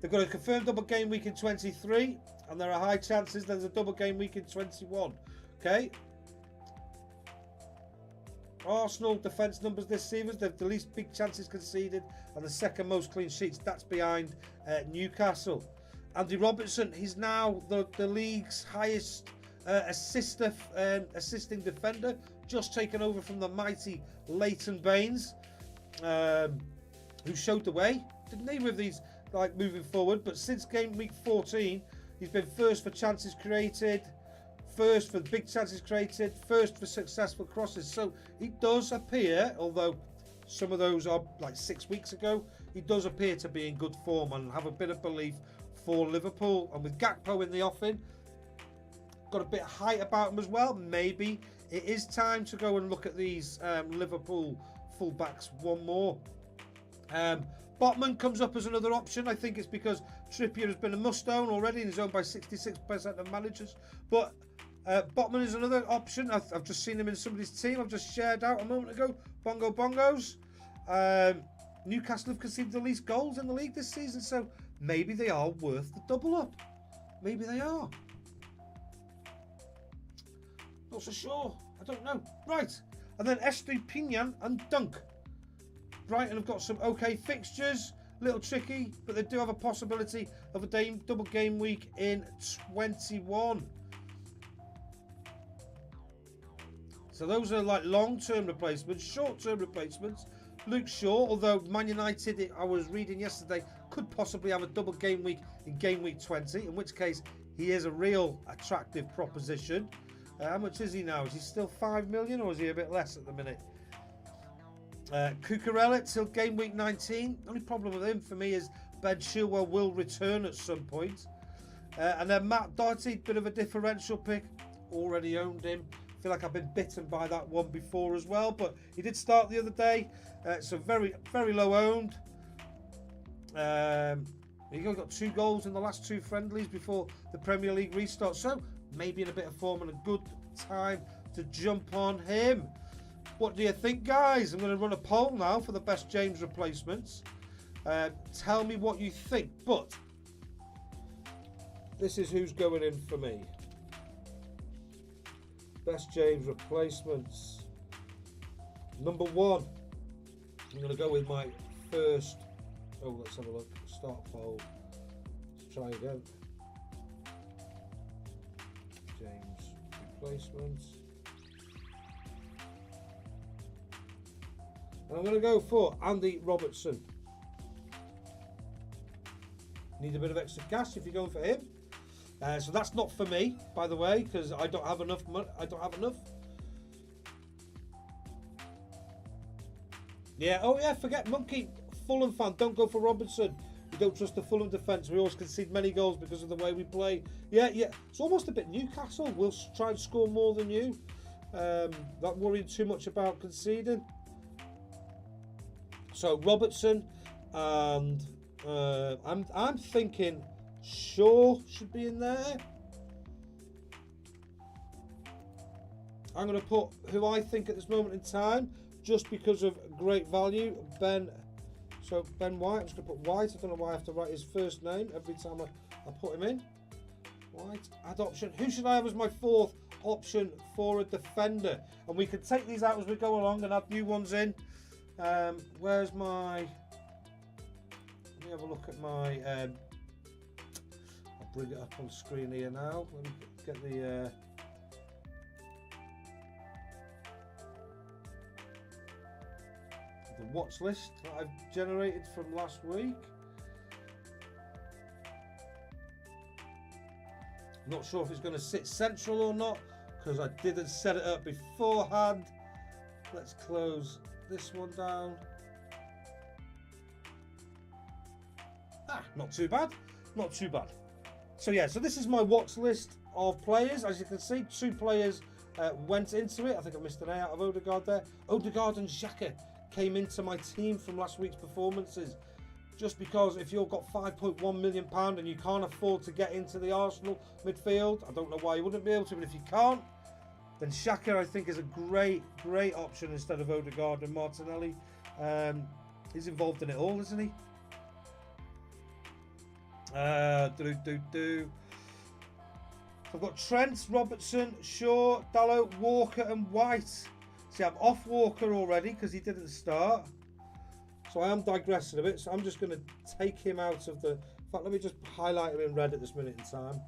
They've got a confirmed double game week in 23, and there are high chances there's a double game week in 21. Okay. Arsenal defence numbers this season, they've the least big chances conceded and the second most clean sheets. That's behind Newcastle. Andy Robertson, he's now the league's highest assisting defender, just taken over from the mighty Leighton Baines, who showed the way, didn't he, with these like moving forward. But since game week 14, he's been first for chances created, first for big chances created, first for successful crosses. So he does appear, although some of those are like 6 weeks ago, he does appear to be in good form and have a bit of belief for Liverpool. And with Gakpo in the offing, got a bit of height about him as well. Maybe it is time to go and look at these Liverpool fullbacks one more. Botman comes up as another option. I think it's because Trippier has been a must-own already and is owned by 66% of managers. But Botman is another option. I've just seen him in somebody's team. I've just shared out a moment ago. Bongo Bongos. Newcastle have conceded the least goals in the league this season, so maybe they are worth the double up. Maybe they are. Not so sure. I don't know. Right. And then Estupiñán and Dunk. Brighton have got some okay fixtures. A little tricky, but they do have a possibility of a double game week in 21. So those are like long-term replacements. Short-term replacements. Luke Shaw, although Man United, I was reading yesterday, could possibly have a double game week in game week 20, in which case he is a real attractive proposition. How much is he now? Is he still 5 million or is he a bit less at the minute? Cucurella till game week 19. Only problem with him for me is Ben Chilwell will return at some point. And then Matt Doherty, bit of a differential pick. Already owned him. Feel like I've been bitten by that one before as well, but he did start the other day. So very, very low owned. He got 2 goals in the last 2 friendlies before the Premier League restart. So maybe in a bit of form and a good time to jump on him. What do you think, guys? I'm going to run a poll now for the best James replacements. Tell me what you think. But this is who's going in for me. Best James replacements. Number 1. I'm going to go with my first. Oh, let's have a look. Start poll. Let's try again. replacement. And I'm going to go for Andy Robertson. Need a bit of extra cash if you're going for him. So that's not for me, by the way, because I don't have enough money. I don't have enough. Yeah, oh yeah, forget Monkey. Fulham fan, don't go for Robertson. We don't trust the Fulham defence. We always concede many goals because of the way we play. Yeah. It's almost a bit Newcastle. We'll try and score more than you. Not worrying too much about conceding. So Robertson, and I'm thinking Shaw should be in there. I'm going to put who I think at this moment in time, just because of great value, Ben. So Ben White. I'm just going to put White. I don't know why I have to write his first name every time I put him in. White, add option. Who should I have as my fourth option for a defender? And we can take these out as we go along and add new ones in. Where's my... Let me have a look at my... I'll bring it up on screen here now. Let me get the... the watch list that I've generated from last week. Not sure if it's going to sit central or not, because I didn't set it up beforehand. Let's close this one down. Not too bad. Not too bad. So yeah, so this is my watch list of players. As you can see, 2 players went into it. I think I missed an A out of Odegaard there. Odegaard and Xhaka came into my team from last week's performances. Just because if you've got £5.1 million and you can't afford to get into the Arsenal midfield, I don't know why you wouldn't be able to, but if you can't, then Xhaka I think is a great option instead of Odegaard and Martinelli. He's involved in it all, isn't he? I've got Trent, Robertson, Shaw, Dalot, Walker and White. See, I'm off Walker already because he didn't start. So I am digressing a bit. So I'm just going to take him out of the... In fact, let me just highlight him in red at this minute in time.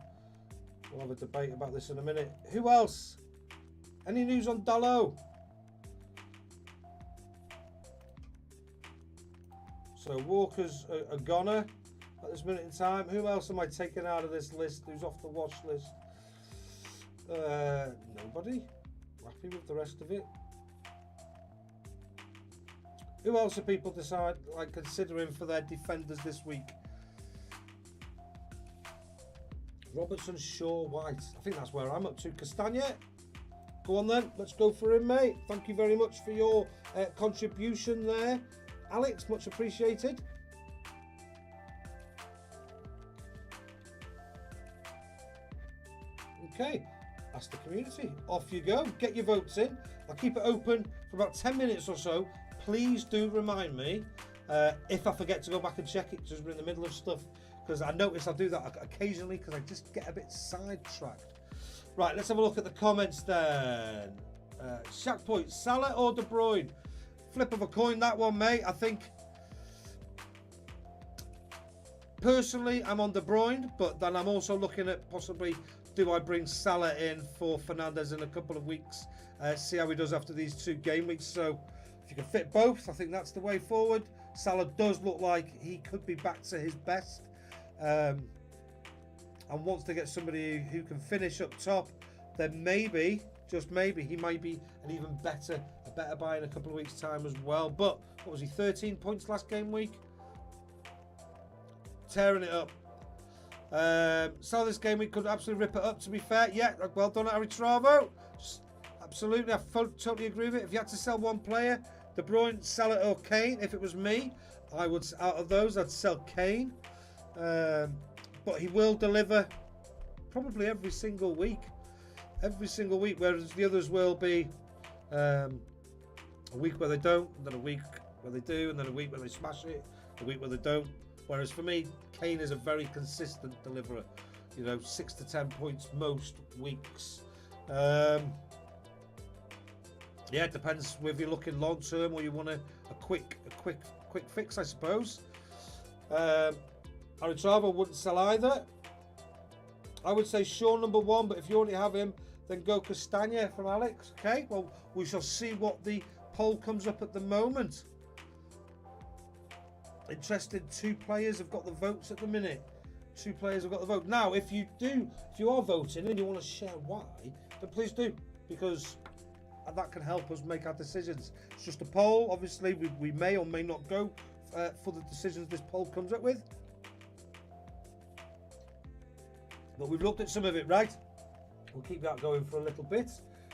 We'll have a debate about this in a minute. Who else? Any news on Dalot? So Walker's a goner at this minute in time. Who else am I taking out of this list? Who's off the watch list? Nobody. Happy with the rest of it. Who else are people considering for their defenders this week? Robertson, Shaw, White. I think that's where I'm up to. Castagna. Go on then. Let's go for him, mate. Thank you very much for your contribution there. Alex, much appreciated. Okay. Ask the community. Off you go. Get your votes in. I'll keep it open for about 10 minutes or so. Please do remind me if I forget to go back and check it because we're in the middle of stuff. Because I notice I do that occasionally because I just get a bit sidetracked. Right, let's have a look at the comments then. Shaq Point, Salah or De Bruyne? Flip of a coin that one, mate. I think personally I'm on De Bruyne, but then I'm also looking at possibly do I bring Salah in for Fernandes in a couple of weeks, see how he does after these 2 game weeks. So if you can fit both, I think that's the way forward. Salah does look like he could be back to his best, and wants to get somebody who can finish up top. Then maybe, just maybe, he might be a better buy in a couple of weeks' time as well. But what was he? 13 points last game week, tearing it up. So this game we could absolutely rip it up, to be fair. Yeah, well done at Aritravo. Absolutely, I totally agree with it. If you had to sell one player, De Bruyne, Salah or Kane, if it was me, I would, out of those, I'd sell Kane. But he will deliver probably every single week. Whereas the others will be a week where they don't, and then a week where they do, and then a week where they smash it, a week where they don't. Whereas for me, Kane is a very consistent deliverer. 6 to 10 points most weeks. Yeah, it depends whether you're looking long term or you want a quick fix, I suppose. Aritravo wouldn't sell either. I would say Shaw number 1, but if you already have him, then go Castagna from Alex. Okay, well, we shall see what the poll comes up at the moment. Interested, 2 players have got the votes at the minute. 2 players have got the vote. Now, if you are voting and you want to share why, then please do, because that can help us make our decisions. It's just a poll. Obviously, we may or may not go for the decisions this poll comes up with. But we've looked at some of it, right? We'll keep that going for a little bit.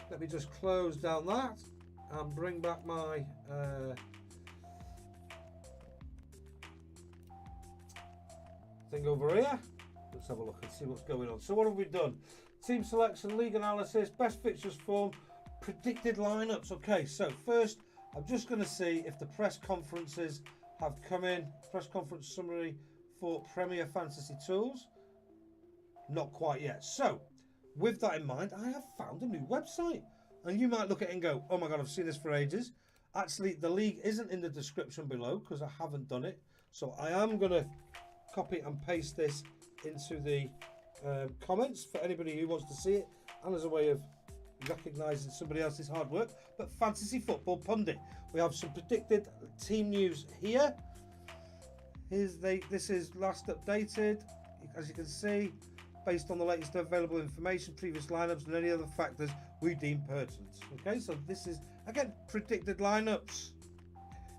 Let me just close down that and bring back my thing over here. Let's have a look and see what's going on. So what have we done? Team selection, league analysis, best fixtures form, predicted lineups. Okay, so first I'm just going to see if the press conferences have come in. Press conference summary for Premier Fantasy Tools. Not quite yet. So with that in mind, I have found a new website. And you might look at it and go, oh my God, I've seen this for ages. Actually, the league isn't in the description below because I haven't done it. So I am going to copy and paste this into the comments for anybody who wants to see it, and as a way of recognising somebody else's hard work. But Fantasy Football Pundit, we have some predicted team news here. This is last updated, as you can see, based on the latest available information, previous lineups, and any other factors we deem pertinent. Okay, so this is again predicted lineups.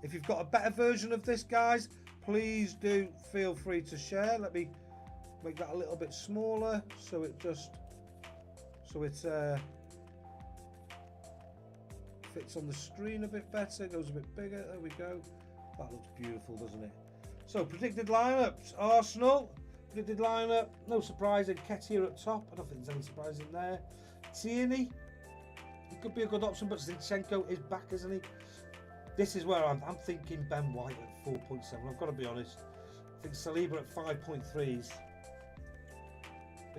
If you've got a better version of this, guys, please do feel free to share. Let me make that a little bit smaller so it fits on the screen a bit better, goes a bit bigger. There we go. That looks beautiful, doesn't it? So predicted lineups: Arsenal. Predicted lineup, no surprise. Nketiah up top. I don't think there's any surprise in there. Tierney, he could be a good option, but Zinchenko is back, isn't he? This is where I'm thinking Ben White at 4.7. I've got to be honest. I think Saliba at 5.3 is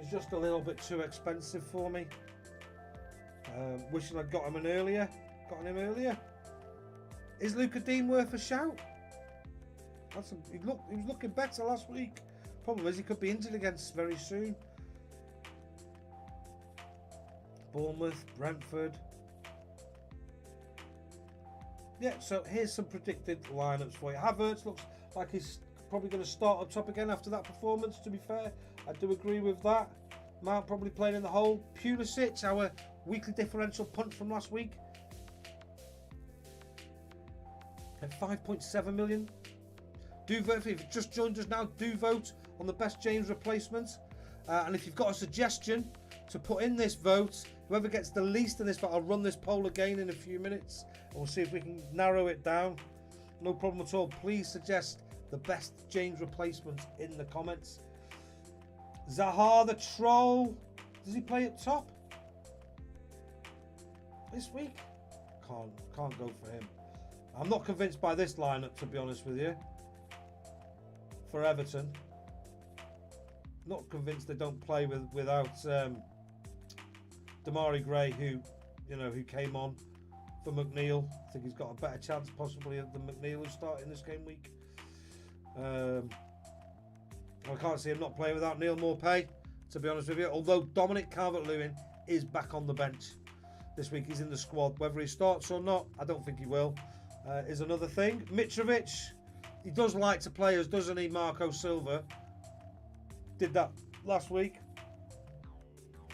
just a little bit too expensive for me. Wishing I'd got him earlier. Is Luca Dean worth a shout? He was looking better last week. Problem is he could be injured against very soon. Bournemouth, Brentford. Yeah, so here's some predicted lineups for you. Havertz looks like he's probably going to start up top again after that performance, to be fair. I do agree with that. Mount probably playing in the hole. Pulisic, our weekly differential punt from last week, at 5.7 million. Do vote, if you've just joined us now, do vote on the best James replacement. And if you've got a suggestion to put in this vote, whoever gets the least in this vote, I'll run this poll again in a few minutes. And we'll see if we can narrow it down. No problem at all. Please suggest the best James replacement in the comments. Zaha the Troll. Does he play up top this week? Can't go for him. I'm not convinced by this lineup, to be honest with you. For Everton, not convinced they don't play without Damari Gray, who came on for McNeil. I think he's got a better chance possibly than McNeil who's starting this game week. I can't see him not playing without Neil Maupay, to be honest with you. Although Dominic Calvert-Lewin is back on the bench this week, he's in the squad. Whether he starts or not, I don't think he will. Is another thing. Mitrovic, he does like to play us, doesn't he? Marco Silva did that last week.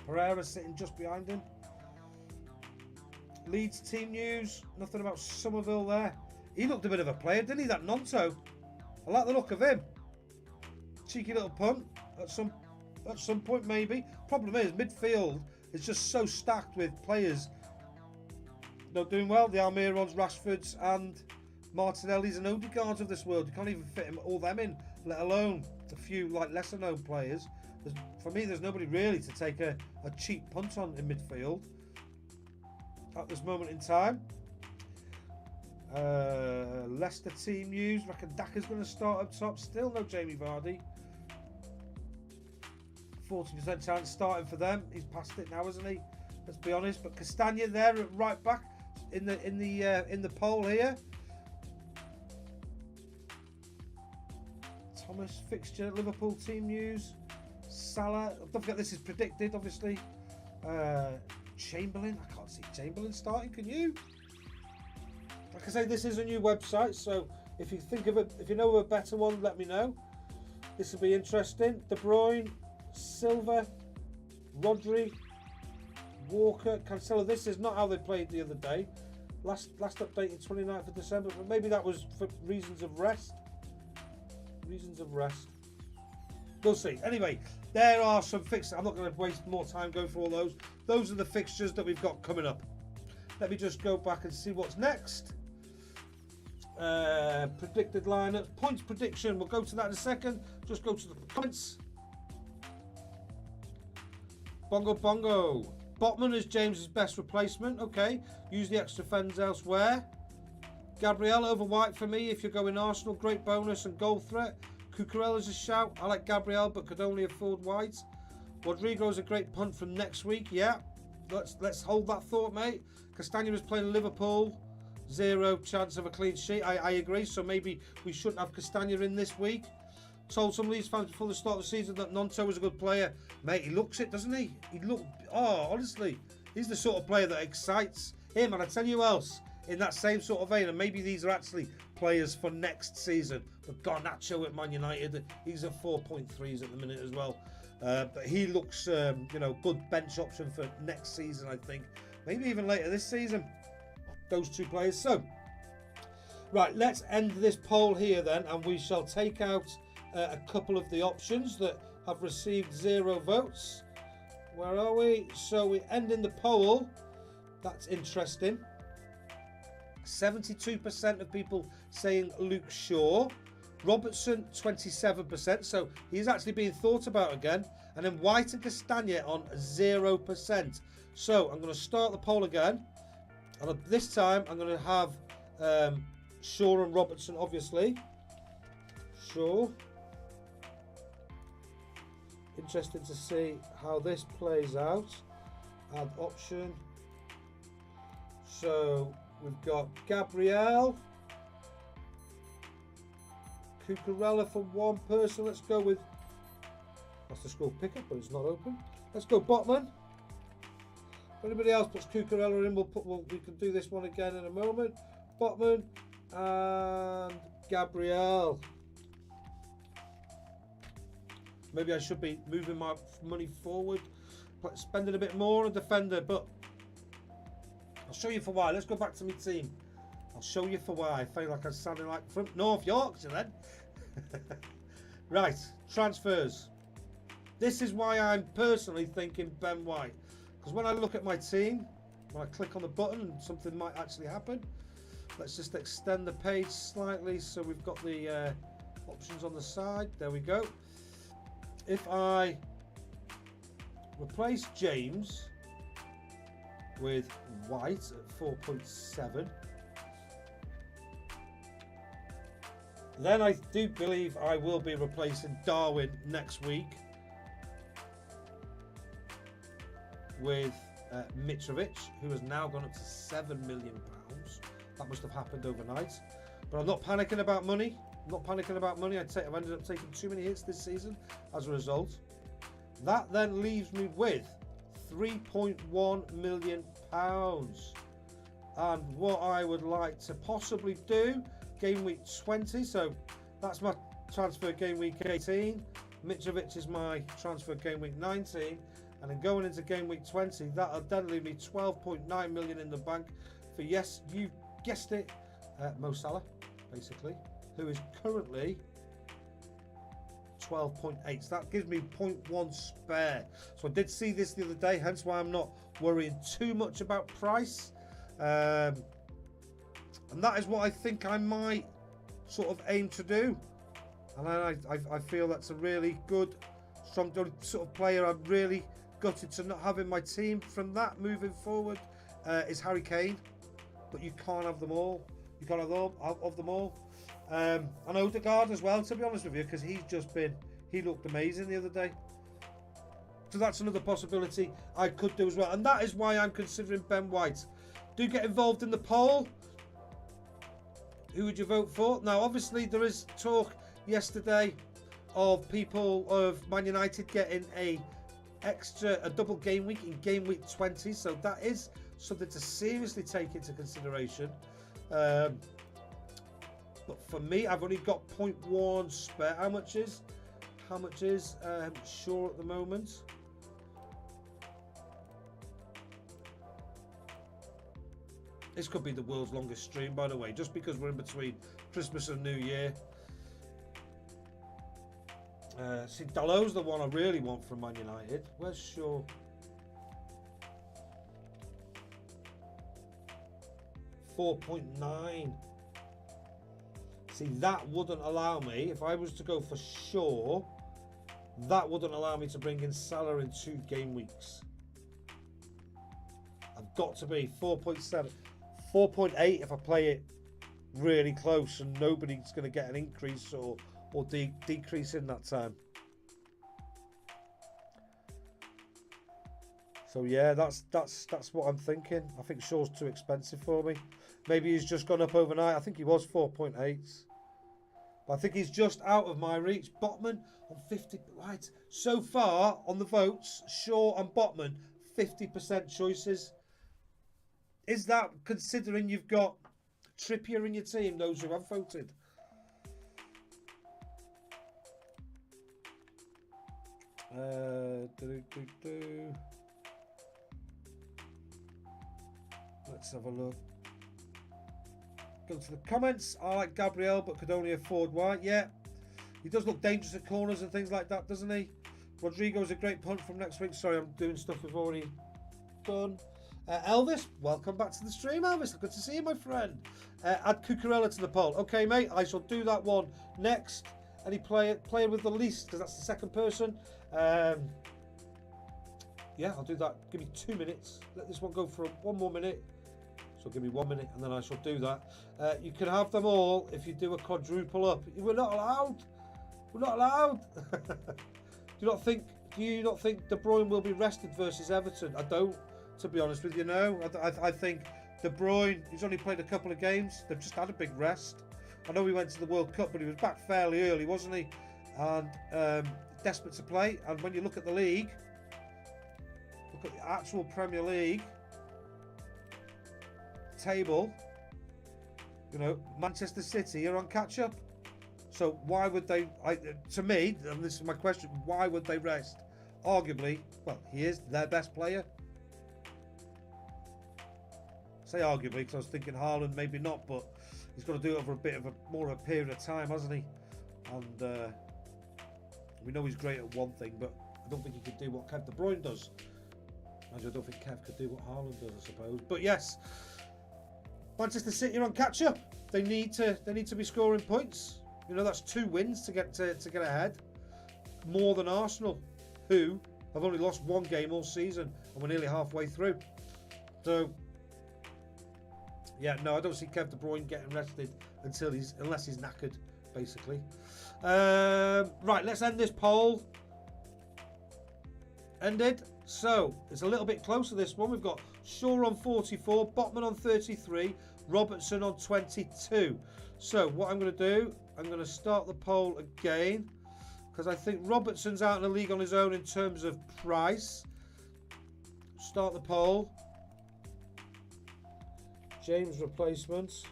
Pereira sitting just behind him. Leeds team news, nothing about Somerville there. He looked a bit of a player, didn't he, that Nonto? I like the look of him. Cheeky little punt at some point maybe. Problem is, midfield is just so stacked with players not doing well. The Almirons, Rashfords and Martinellis and Odegaards of this world. You can't even fit all them in, let alone a few like lesser known players. For me, there's nobody really to take a cheap punt on in midfield at this moment in time. Leicester team news. Reckon Daka's going to start up top. Still no Jamie Vardy. 40% chance starting for them. He's past it now, isn't he? Let's be honest. But Castagna there at right back in the poll here. Thomas fixture. Liverpool team news. Salah. Don't forget this is predicted, obviously. Chamberlain. I can't see Chamberlain starting, can you? Like I say, this is a new website, so if you think of it, if you know of a better one, let me know. This will be interesting. De Bruyne, Silva, Rodri, Walker, Cancelo. This is not how they played the other day. Last updated 29th of December, but maybe that was for reasons of rest. Reasons of rest. We'll see. Anyway, there are some fixtures. I'm not going to waste more time going through all those. Those are the fixtures that we've got coming up. Let me just go back and see what's next. Predicted lineups, points prediction. We'll go to that in a second. Just go to the points. Bongo Bongo. Botman is James's best replacement. Okay. Use the extra funds elsewhere. Gabriel over White for me if you're going Arsenal. Great bonus and goal threat. Cucurella's a shout. I like Gabriel but could only afford White. Rodrigo's a great punt from next week. Yeah. Let's hold that thought, mate. Castagna is playing Liverpool. 0 chance of a clean sheet. I agree. So maybe we shouldn't have Castagna in this week. Told some Leeds fans before the start of the season that Nonto was a good player. Mate, he looks it, doesn't he? Honestly, he's the sort of player that excites him. And I tell you else, in that same sort of vein, and maybe these are actually players for next season. But Garnacho at Man United, he's at 4.3s at the minute as well. But he looks, good bench option for next season, I think. Maybe even later this season. Those two players. So, right, let's end this poll here then, and we shall take out a couple of the options that have received 0 votes. Where are we? So we end in the poll. That's interesting. 72% of people saying Luke Shaw. Robertson, 27%. So he's actually being thought about again. And then White and Castagna on 0%. So I'm going to start the poll again. And this time I'm going to have Shaw and Robertson, obviously. Shaw. Interesting to see how this plays out. Add option. So we've got Gabriel. Cucurella for one person. Let's go with... That's the score pickup, but it's not open. Let's go Botman. If anybody else puts Cucurella in, we can do this one again in a moment. Botman and Gabriel. Maybe I should be moving my money forward, spending a bit more on a defender, but I'll show you for why. Let's go back to my team. I'll show you for why. I feel like I'm sounding like from North Yorkshire then. Right, transfers. This is why I'm personally thinking Ben White. Because when I look at my team, when I click on the button, something might actually happen. Let's just extend the page slightly so we've got the options on the side. There we go. If I replace James with White at 4.7, then I do believe I will be replacing Darwin next week with Mitrovic, who has now gone up to £7 million. That must have happened overnight. But I'm not panicking about money. I've ended up taking too many hits this season as a result. That then leaves me with £3.1 million. And what I would like to possibly do, game week 20, so that's my transfer game week 18. Mitrovic is my transfer game week 19. And then going into game week 20, that'll then leave me 12.9 million in the bank for, yes, you guessed it, Mo Salah, basically, who is currently 12.8. So that gives me 0.1 spare. So I did see this the other day, hence why I'm not worrying too much about price. And that is what I think I might sort of aim to do. And I feel that's a really good, strong sort of player. I'm really gutted to not have in my team from that moving forward is Harry Kane. But you can't have them all. You can't have them all. And Odegaard as well, to be honest with you, because he looked amazing the other day. So that's another possibility I could do as well. And that is why I'm considering Ben White. Do get involved in the poll. Who would you vote for? Now, obviously, there is talk yesterday of people of Man United getting a a double game week in game week 20, so that is something to seriously take into consideration. But for me, I've only got 0.1 spare. How much is Shaw at the moment? This could be the world's longest stream, by the way, just because we're in between Christmas and New Year. See, Dalot's the one I really want from Man United. Where's Shaw? .9. See, that wouldn't allow me, if I was to go for Shaw, that wouldn't allow me to bring in Salah in 2 game weeks. I've got to be 4.7. 4.8 if I play it really close and nobody's going to get an increase or decrease in that time. So yeah, that's what I'm thinking. I think Shaw's too expensive for me. Maybe he's just gone up overnight. I think he was 4.8. But I think he's just out of my reach. Botman on 50. Right. So far on the votes, Shaw and Botman, 50% choices. Is that considering you've got Trippier in your team, those who have voted? Let's have a look. Go to the comments. I like Gabriel, but could only afford White. Yeah, he does look dangerous at corners and things like that, doesn't he? Rodrigo's a great punt from next week. Sorry, I'm doing stuff we've already done. Elvis, welcome back to the stream, Elvis. Good to see you, my friend. Add Cucurella to the poll. Okay, mate, I shall do that one next. Any player with the least, because that's the second person. Yeah, I'll do that. Give me 2 minutes. Let this one go for 1 more minute. So give me 1 minute, and then I shall do that. You can have them all if you do a quadruple up. We're not allowed. We're not allowed. Do you not think De Bruyne will be rested versus Everton? I don't. To be honest with you, no. I think De Bruyne, he's only played a couple of games. They've just had a big rest. I know he went to the World Cup, but he was back fairly early, wasn't he? And desperate to play. And when you look at the league, look at the actual Premier League table, you know, Manchester City are on catch-up. So why would they, to me, and this is my question, why would they rest? Arguably, well, he is their best player. Say arguably, because I was thinking Haaland, maybe not, but he's got to do it over a bit of more of a period of time, hasn't he? And we know he's great at one thing, but I don't think he could do what Kev De Bruyne does. I don't think Kev could do what Haaland does, I suppose. But yes, Manchester City are on catch-up. They need to be scoring points. You know, that's 2 wins to get ahead, more than Arsenal, who have only lost 1 game all season, and we're nearly halfway through. So. Yeah, no, I don't see Kev De Bruyne getting rested unless he's knackered, basically. Right, let's end this poll. Ended. So, it's a little bit closer, this one. We've got Shaw on 44, Botman on 33, Robertson on 22. So, what I'm going to do, I'm going to start the poll again, because I think Robertson's out in the league on his own in terms of price. Start the poll. James replacements.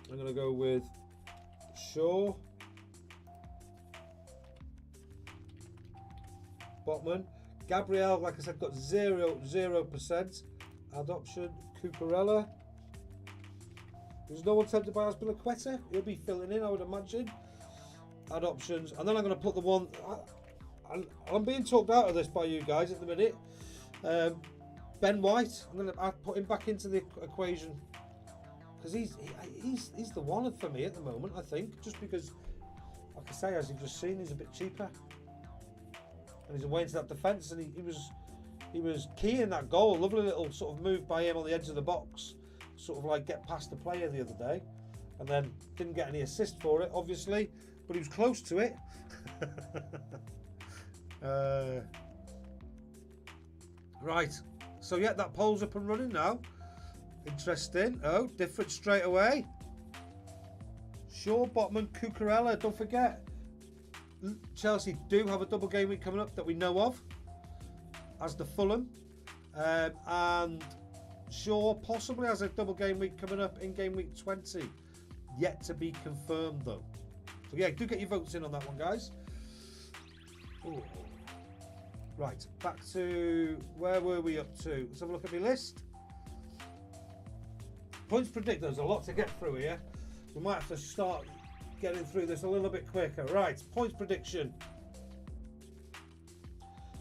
I'm going to go with Shaw, Botman, Gabriel. Like I said, got 0%. Add option Cucurella. There's no one tempted by Azpilicueta. He'll be filling in, I would imagine. Add options, and then I'm going to put the one. I'm being talked out of this by you guys at the minute. Ben White, I'm going to put him back into the equation because he's the one for me at the moment. I think just because, like I say, as you've just seen, he's a bit cheaper and he's away into that defence, and he was key in that goal. Lovely little sort of move by him on the edge of the box, sort of like get past the player the other day, and then didn't get any assist for it, obviously, but he was close to it. Right, so yeah, that poll's up and running now. Interesting. Oh, different straight away. Shaw, Botman, Cucurella. Don't forget, Chelsea do have a double game week coming up that we know of, as the Fulham. And Shaw possibly has a double game week coming up in game week 20. Yet to be confirmed, though. So, yeah, do get your votes in on that one, guys. Ooh. Right, back to where were we up to? Let's have a look at my list. Points predictor. There's a lot to get through here. We might have to start getting through this a little bit quicker. Right, points prediction.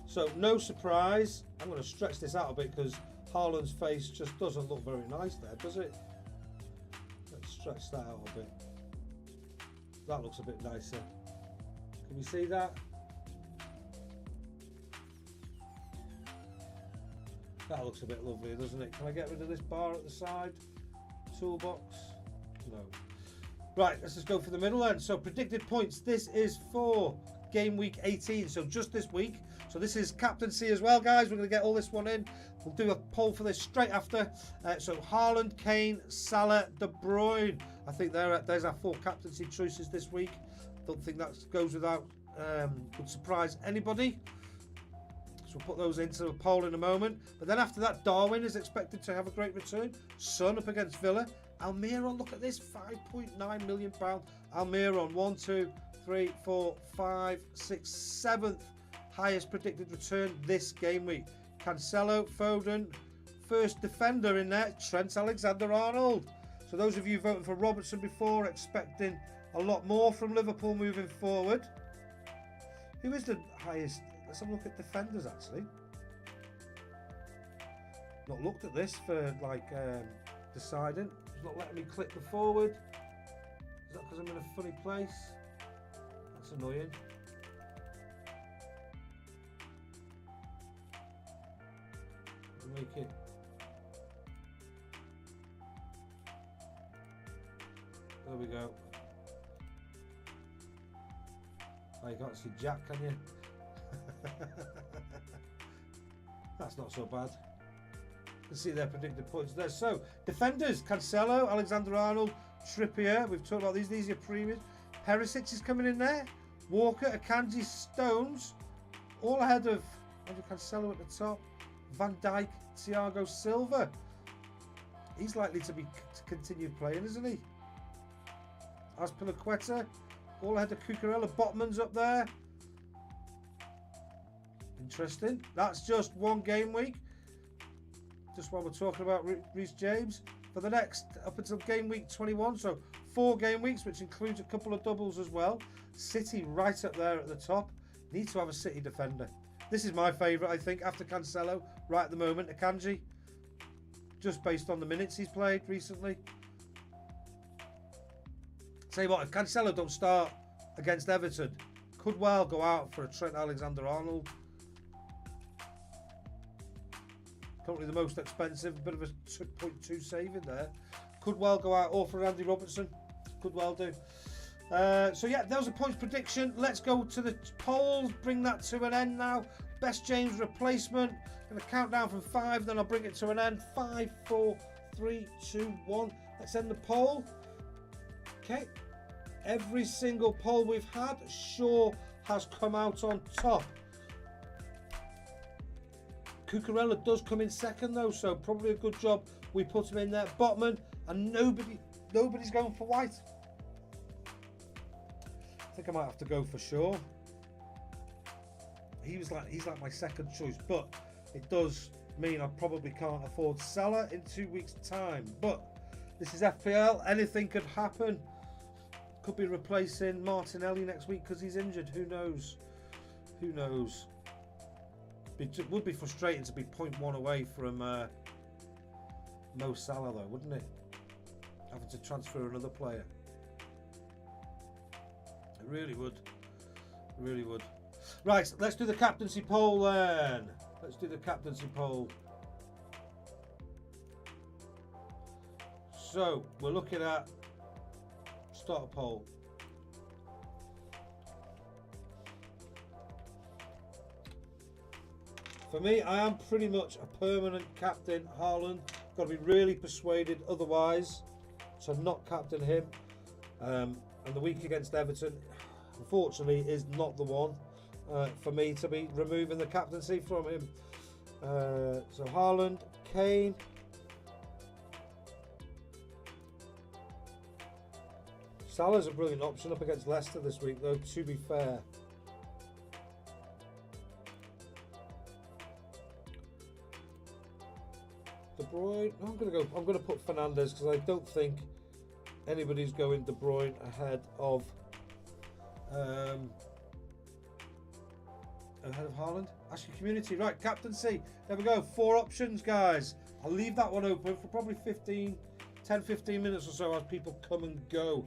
So, no surprise. I'm going to stretch this out a bit because Haaland's face just doesn't look very nice there, does it? Let's stretch that out a bit. That looks a bit nicer. Can you see that? That looks a bit lovely, doesn't it? Can I get rid of this bar at the side? Toolbox? No. Right, let's just go for the middle then. So predicted points. This is for game week 18. So just this week. So this is captaincy as well, guys. We're going to get all this one in. We'll do a poll for this straight after. So Haaland, Kane, Salah, De Bruyne. I think there's our 4 captaincy choices this week. Don't think that goes without, would surprise anybody. So we'll put those into a poll in a moment. But then after that, Darwin is expected to have a great return. Son up against Villa. Almiron, look at this, £5.9 million. Almiron, 1, 2, 3, 4, 5, 6, 7th highest predicted return this game week. Cancelo, Foden, first defender in there, Trent Alexander-Arnold. So those of you voting for Robertson before, expecting a lot more from Liverpool moving forward. Who is the highest? Let's have a look at defenders, actually. Not looked at this for like deciding. It's not letting me click the forward. Is that because I'm in a funny place? That's annoying. Make it. There we go. Oh, you can't see Jack, can you? That's not so bad. Let's see their predicted points there. So, defenders, Cancelo, Alexander-Arnold, Trippier. We've talked about these. These are premiums. Perisic is coming in there. Walker, Akanji, Stones. All ahead of Cancelo at the top. Van Dijk, Thiago Silva. He's likely to continue playing, isn't he? Azpilicueta. All ahead of Cucurella. Botman's up there. Interesting. That's just one game week. Just while we're talking about Reece James. For the next, up until game week 21. So 4 game weeks, which includes a couple of doubles as well. City right up there at the top. Need to have a City defender. This is my favourite, I think, after Cancelo, right at the moment. Akanji, just based on the minutes he's played recently. Tell you what, if Cancelo don't start against Everton, could well go out for a Trent Alexander-Arnold. Currently the most expensive, a bit of a 2.2 saving there. Could well go out, or for Andy Robertson. Could well do. So yeah, that was a points prediction. Let's go to the polls, bring that to an end now. Best James replacement. Going to count down from 5, then I'll bring it to an end. 5, 4, 3, 2, 1. Let's end the poll. Okay. Every single poll we've had, Shaw has come out on top. Cucurella does come in second though, so probably a good job we put him in there. Botman, and nobody's going for White. I think I might have to go for Shaw. He's like my second choice, but it does mean I probably can't afford Salah in 2 weeks' time. But this is FPL, anything could happen. Could be replacing Martinelli next week because he's injured. Who knows? Who knows? It would be frustrating to be 0.1 away from Mo Salah though, wouldn't it? Having to transfer another player. It really would. It really would. Right, let's do the captaincy poll then. Let's do the captaincy poll. So, we're looking at start a poll. For me, I am pretty much a permanent captain, Haaland. Got to be really persuaded otherwise to not captain him. And the week against Everton, unfortunately, is not the one for me to be removing the captaincy from him. So Haaland, Kane. Salah's a brilliant option up against Leicester this week, though, to be fair. De Bruyne. I'm gonna put Fernandes because I don't think anybody's going De Bruyne ahead of Haaland. Actually, community, right? Captaincy. There we go. 4 options, guys. I'll leave that one open for probably 10-15 minutes or so as people come and go.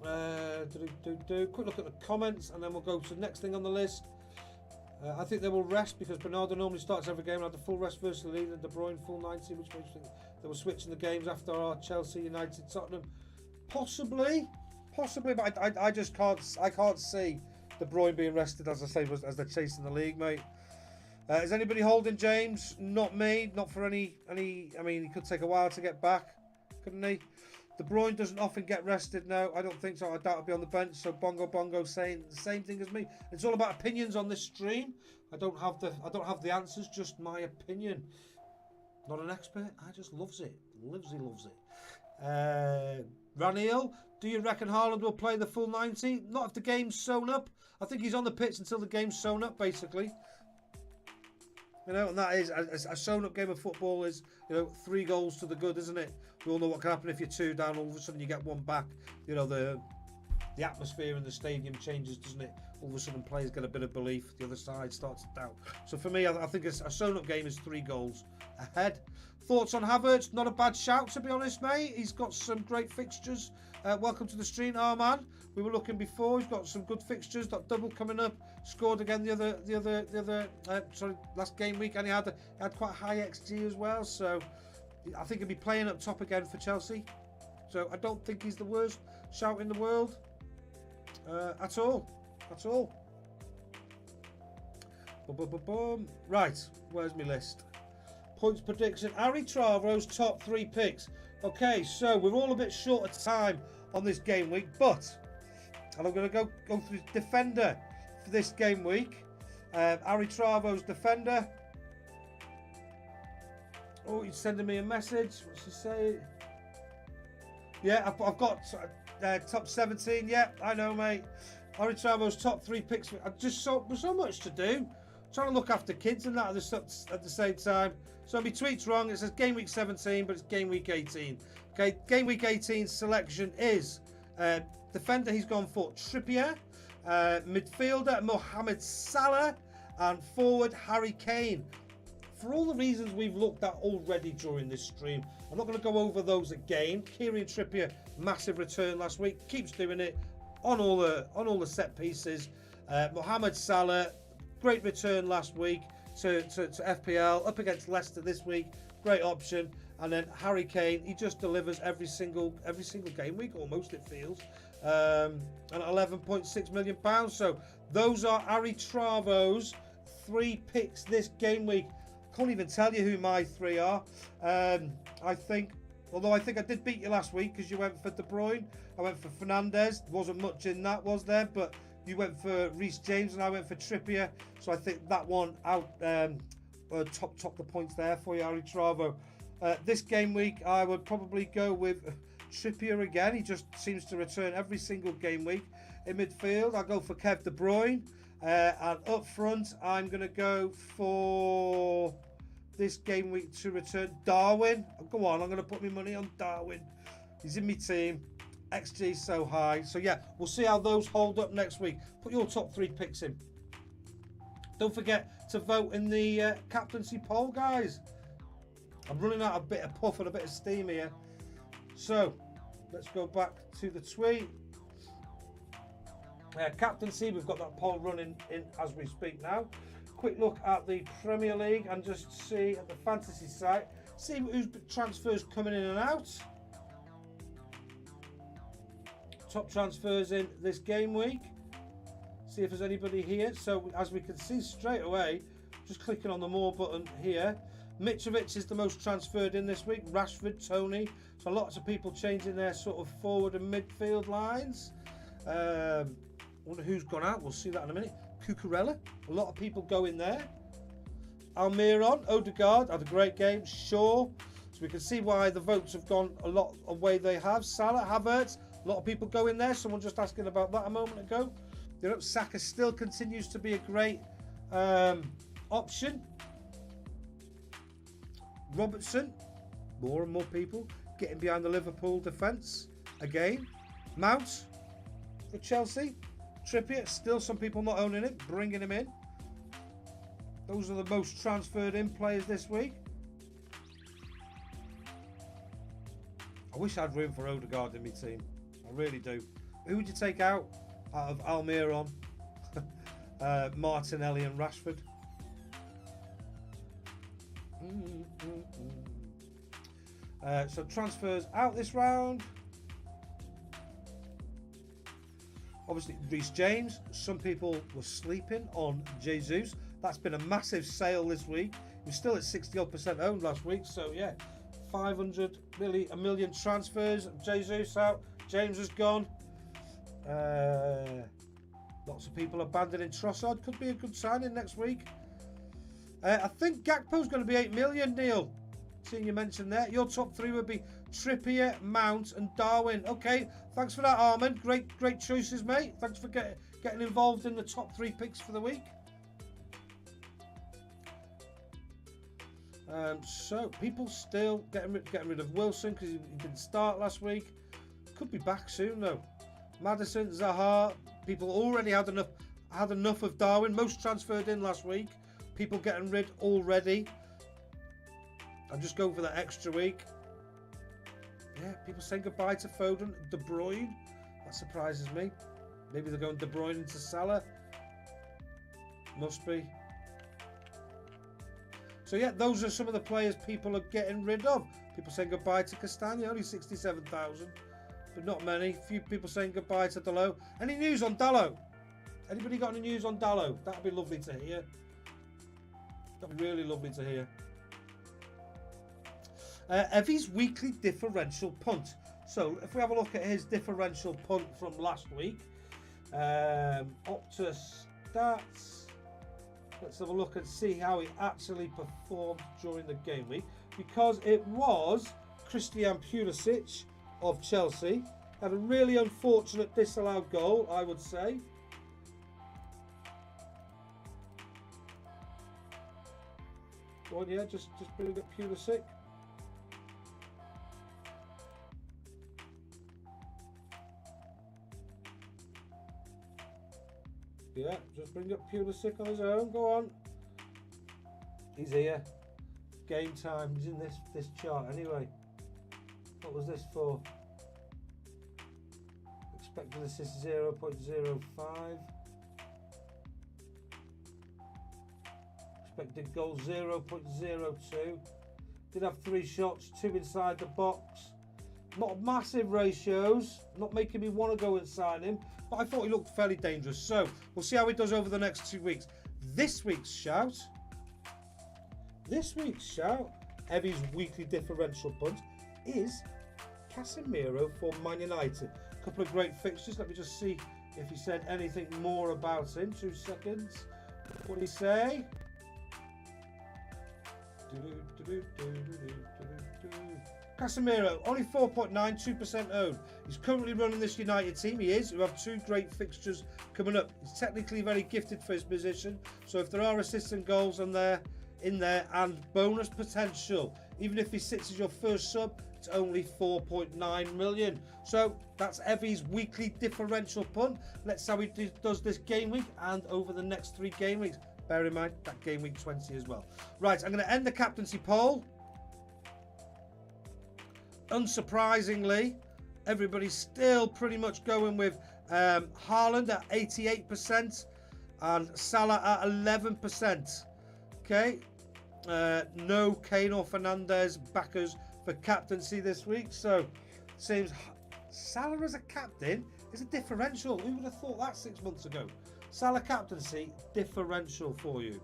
Quick look at the comments, and then we'll go to the next thing on the list. I think they will rest because Bernardo normally starts every game and had the full rest versus Leeds and De Bruyne full 90, which makes me think they were switching the games after our Chelsea, United, Tottenham. Possibly, but I just can't see De Bruyne being rested, as I say, as they're chasing the league, mate. Is anybody holding James? Not me. Not for any. I mean, he could take a while to get back, couldn't he? De Bruyne doesn't often get rested now. I don't think so. I doubt he'll be on the bench. So Bongo saying the same thing as me. It's all about opinions on this stream. I don't have the answers. Just my opinion. Not an expert. I just loves it. Loves it. Raniel, do you reckon Haaland will play the full 90? Not if the game's sewn up. I think he's on the pitch until the game's sewn up, basically. You know, and that is a sewn-up game of football is, 3 goals to the good, isn't it? We all know what can happen if you're 2 down. All of a sudden you get 1 back. The atmosphere in the stadium changes, doesn't it? All of a sudden players get a bit of belief. The other side starts to doubt. So for me, I think a sewn-up game is 3 goals ahead. Thoughts on Havertz? Not a bad shout, to be honest, mate. He's got some great fixtures. Welcome to the stream, man. We were looking before. He's got some good fixtures. That double coming up. Scored again last game week, and he had quite high XG as well. So I think he'll be playing up top again for Chelsea. So I don't think he's the worst shout in the world at all. Boom. Right, where's my list? Points prediction. Aritravo's top 3 picks. Okay, so we're all a bit short of time on this game week, and I'm going to go through defender for this game week. Aritravo's defender. Oh, he's sending me a message. What's he saying? Yeah, I've got top 17. Yeah, I know, mate. Aritravo's top 3 picks. I've just so much to do. Trying to look after kids and that at the same time. So my tweet's wrong. It says game week 17, but it's game week 18. Okay, game week 18 selection is defender. He's gone for Trippier, midfielder Mohamed Salah, and forward Harry Kane. For all the reasons we've looked at already during this stream, I'm not going to go over those again. Kieran Trippier, massive return last week, keeps doing it on all the set pieces. Mohamed Salah, great return last week to FPL, up against Leicester this week, great option. And then Harry Kane, he just delivers every single game week, almost, it feels. And £11.6 million. So those are Aritravo's 3 picks this game week. Can't even tell you who my 3 are. I think I did beat you last week because you went for De Bruyne. I went for Fernandes. Wasn't much in that, was there? But you went for Reece James and I went for Trippier. So I think that one out top the points there for you, Aritravo. This game week, I would probably go with Trippier again. He just seems to return every single game week. In midfield, I'll go for Kev De Bruyne. And up front, I'm going to go for this game week to return Darwin. Go on, I'm going to put my money on Darwin. He's in my team. XG so high. So yeah, we'll see how those hold up next week. Put your top 3 picks in. Don't forget to vote in the captaincy poll, guys. I'm running out a bit of puff and a bit of steam here. So let's go back to the tweet. Captaincy, we've got that poll running in as we speak now. Quick look at the Premier League and just see at the fantasy site, see whose transfers coming in and out. Top transfers in this game week. See if there's anybody here. So as we can see straight away, just clicking on the more button here, Mitrovic is the most transferred in this week. Rashford, Tony. So lots of people changing their sort of forward and midfield lines. Wonder who's gone out. We'll see that in a minute. Cucurella. A lot of people go in there. Almiron, Odegaard had a great game. Shaw. So we can see why the votes have gone a lot of way they have. Salah, Havertz. A lot of people go in there. Someone just asking about that a moment ago. You know, Saka still continues to be a great option. Robertson, more and more people getting behind the Liverpool defence again. Mount for Chelsea. Trippier, still some people not owning it, bringing him in. Those are the most transferred in players this week. I wish I had room for Odegaard in my team. I really do. Who would you take out of Almiron, Martinelli and Rashford? So transfers out this round. Obviously Reece James. Some people were sleeping on Jesus. That's been a massive sale this week. He was still at 60% owned last week. So yeah, 500 million, a million transfers. Jesus out. James has gone. Lots of people abandoning Trossard. Could be a good signing next week. I think Gakpo's going to be 8 million, Neil. Seeing you mentioned there. Your top three would be Trippier, Mount and Darwin. Okay, thanks for that, Armand. Great choices, mate. Thanks for getting involved in the top three picks for the week. So people still getting rid of Wilson because he didn't start last week. Could be back soon though. Maddison, Zaha. People already had enough of Darwin. Most transferred in last week. People getting rid already. I'm just going for that extra week. Yeah, people saying goodbye to Foden, De Bruyne. That surprises me. Maybe they're going De Bruyne into Salah. Must be. So yeah, those are some of the players people are getting rid of. People saying goodbye to Castagna, only 67,000. But not many. Few people saying goodbye to Dalot. Any news on Dalot? Anybody got any news on Dalot? That'd be lovely to hear. That'd be really lovely to hear. Evie's weekly differential punt. So if we have a look at his differential punt from last week, Optus stats. Let's have a look and see how he actually performed during the game week, because it was Christian Pulisic of Chelsea. Had a really unfortunate disallowed goal, I would say. Go on, yeah, just bring up Pulisic. Yeah, just bring up Pulisic on his own. Go on. He's here. Game time. He's in this chart anyway. What was this for? Expected assist 0.05. Expected goal 0.02. Did have 3 shots, 2 inside the box. Not massive ratios. Not making me want to go and sign him. But I thought he looked fairly dangerous. So we'll see how he does over the next 2 weeks. This week's shout, Evie's weekly differential punt, is Casemiro for Man United. A couple of great fixtures. Let me just see if he said anything more about him. 2 seconds. What did he say? Casemiro, only 4.92% owned. He's currently running this United team. He is. We have 2 great fixtures coming up. He's technically very gifted for his position. So if there are assists and goals in there and bonus potential, even if he sits as your first sub, it's only 4.9 million. So that's Evie's weekly differential punt. Let's see how he does this game week and over the next 3 game weeks. Bear in mind that game week 20 as well. Right, I'm going to end the captaincy poll. Unsurprisingly, everybody's still pretty much going with Haaland at 88% and Salah at 11%. Okay, no Kane or Fernandes backers for captaincy this week. So, seems Salah as a captain is a differential. Who would have thought that 6 months ago? Salah captaincy, differential for you.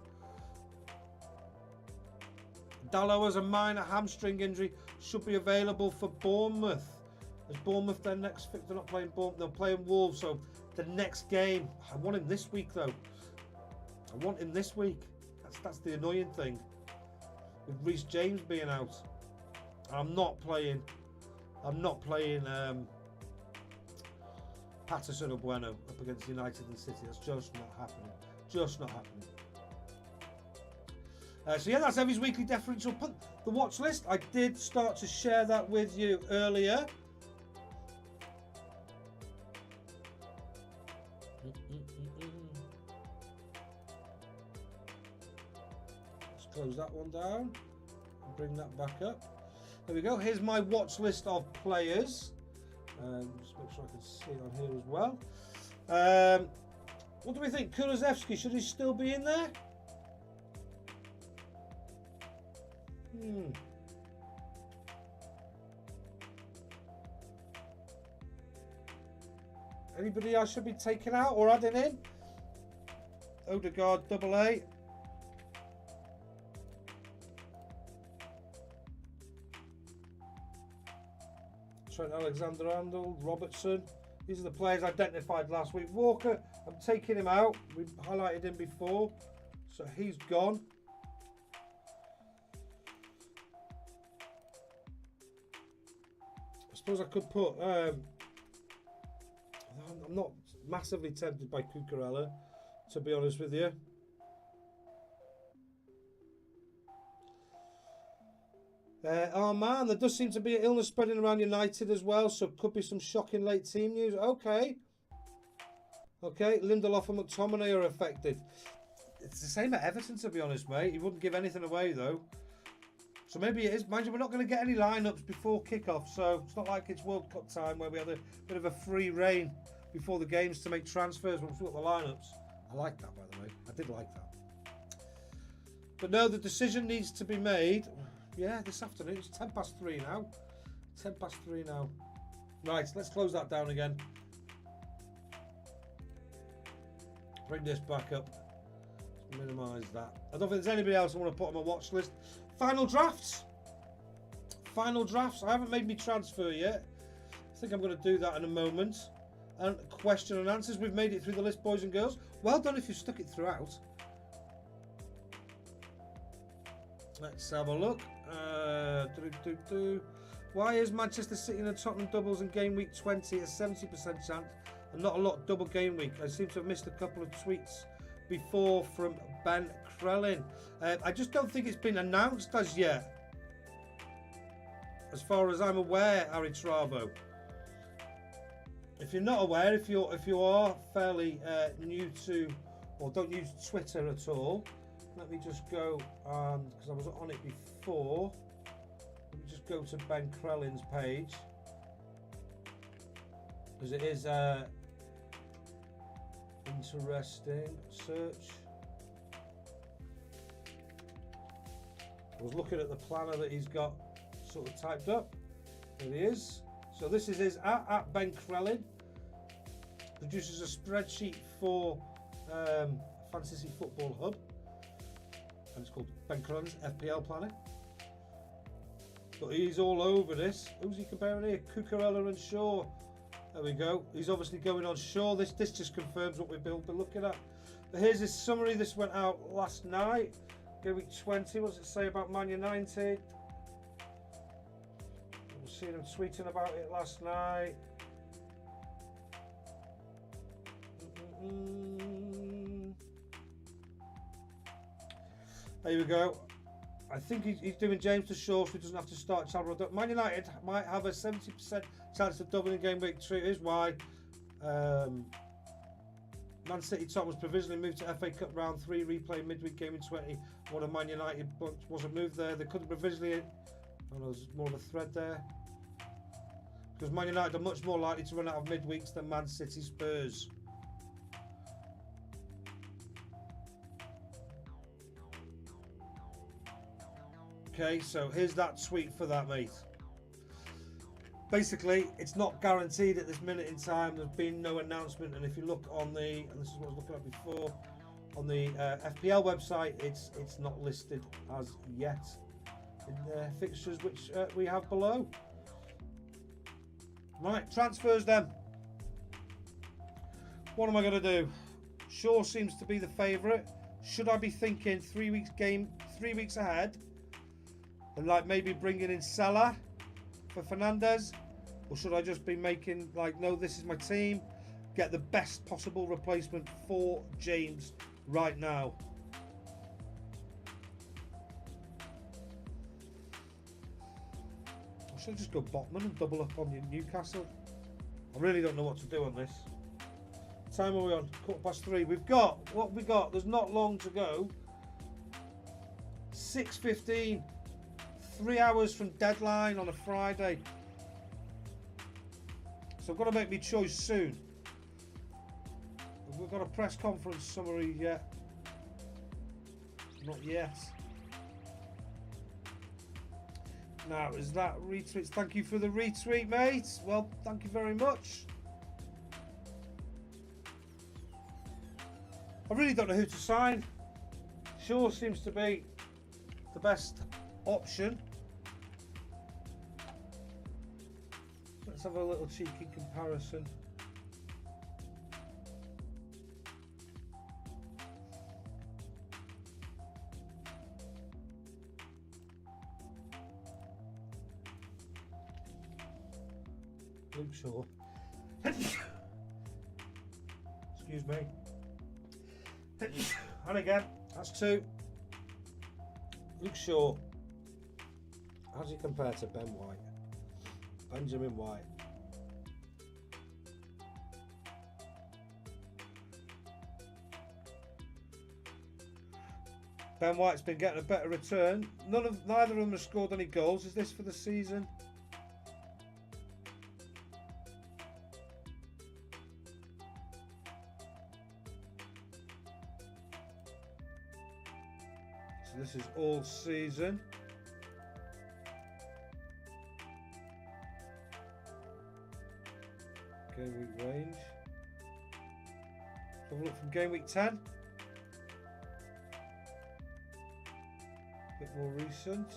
Dalot has a minor hamstring injury, should be available for Bournemouth. Is Bournemouth their next fixture? They're not playing Bournemouth, they're playing Wolves, so the next game. I want him this week though. I want him this week. That's the annoying thing. With Reece James being out. I'm not playing Patterson or Bueno up against United and City. That's just not happening. Just not happening. So yeah, that's Evie's weekly differential punt. The watch list, I did start to share that with you earlier. Let's close that one down and bring that back up. There we go. Here's my watch list of players. Just make sure I can see it on here as well. What do we think? Kulusevski, should he still be in there? Anybody I should be taking out or adding in? Odegaard, AA. Trent Alexander-Arnold, Robertson. These are the players identified last week. Walker, I'm taking him out. We highlighted him before, so he's gone. I suppose I could put. I'm not massively tempted by Cucurella, to be honest with you. Oh man, there does seem to be an illness spreading around United as well, so could be some shocking late team news. Okay, Lindelof and McTominay are affected. It's the same at Everton, to be honest, mate. He wouldn't give anything away though. So maybe it is. Mind you, we're not going to get any lineups before kickoff, so it's not like it's World Cup time where we had a bit of a free reign before the games to make transfers once we got the lineups. I like that, by the way. I did like that. But no, the decision needs to be made. Yeah, this afternoon. It's 3:10 now. 3:10 now. Right, let's close that down again. Bring this back up. Minimise that. I don't think there's anybody else I want to put on my watch list. Final drafts. Final drafts. I haven't made me transfer yet. I think I'm going to do that in a moment. And question and answers. We've made it through the list, boys and girls. Well done if you stuck it throughout. Let's have a look. Why is Manchester City and Tottenham doubles in game week 20 a 70% chance and not a lot double game week? I seem to have missed a couple of tweets before from Ben Krellin. I just don't think it's been announced as yet, as far as I'm aware, Aritravo. If you're not aware, if you are fairly new to or don't use Twitter at all, let me just go and, because I was on it before, let me just go to Ben Krellin's page, because it is interesting. Search. I was looking at the planner that he's got sort of typed up. There he is. So this is his at Ben Krellin. Produces a spreadsheet for Fantasy Football Hub. And it's called Ben Krellin's FPL planner. But he's all over this. Who's he comparing here? Cucurella and Shaw. There we go. He's obviously going on Shaw. This just confirms what we've been looking at. But here's his summary. This went out last night. Game week 20. What does it say about Man United? We've seen him tweeting about it last night. There we go. I think he's doing James to Shaw, so he doesn't have to start Chalmers. Man United might have a 70% chance of doubling game week 2. Here's why. Man City top was provisionally moved to FA Cup round 3, replay midweek game in 20. One of Man United wasn't moved there. They couldn't provisionally. Oh no, there's more of a thread there. Because Man United are much more likely to run out of midweeks than Man City Spurs. Okay, so here's that tweet for that, mate. Basically, it's not guaranteed at this minute in time. There's been no announcement, and if you look on the, and this is what I was looking at before, on the FPL website, it's not listed as yet. in fixtures which we have below. Right, transfers then. What am I going to do? Shaw seems to be the favourite. Should I be thinking 3 weeks ahead, and like maybe bringing in Salah for Fernandez, or should I just be making like, no, this is my team, get the best possible replacement for James right now? Or should I just go Botman and double up on Newcastle? I really don't know what to do on this. Time are we on? 3:15. We've got, what have we got? There's not long to go. 6:15. 3 hours from deadline on a Friday. So I've got to make my choice soon. Have we got a press conference summary yet? Not yet. Now, is that retweets? Thank you for the retweet, mate. Well, thank you very much. I really don't know who to sign. Shaw seems to be the best option. Let's have a little cheeky comparison. Luke Shaw. Excuse me. And again, that's 2. Luke Shaw. How does he compare to Ben White? Benjamin White. Ben White's been getting a better return. Neither of them have scored any goals. Is this for the season? So this is all season. Gameweek range. Let's have a look from Gameweek 10. A bit more recent.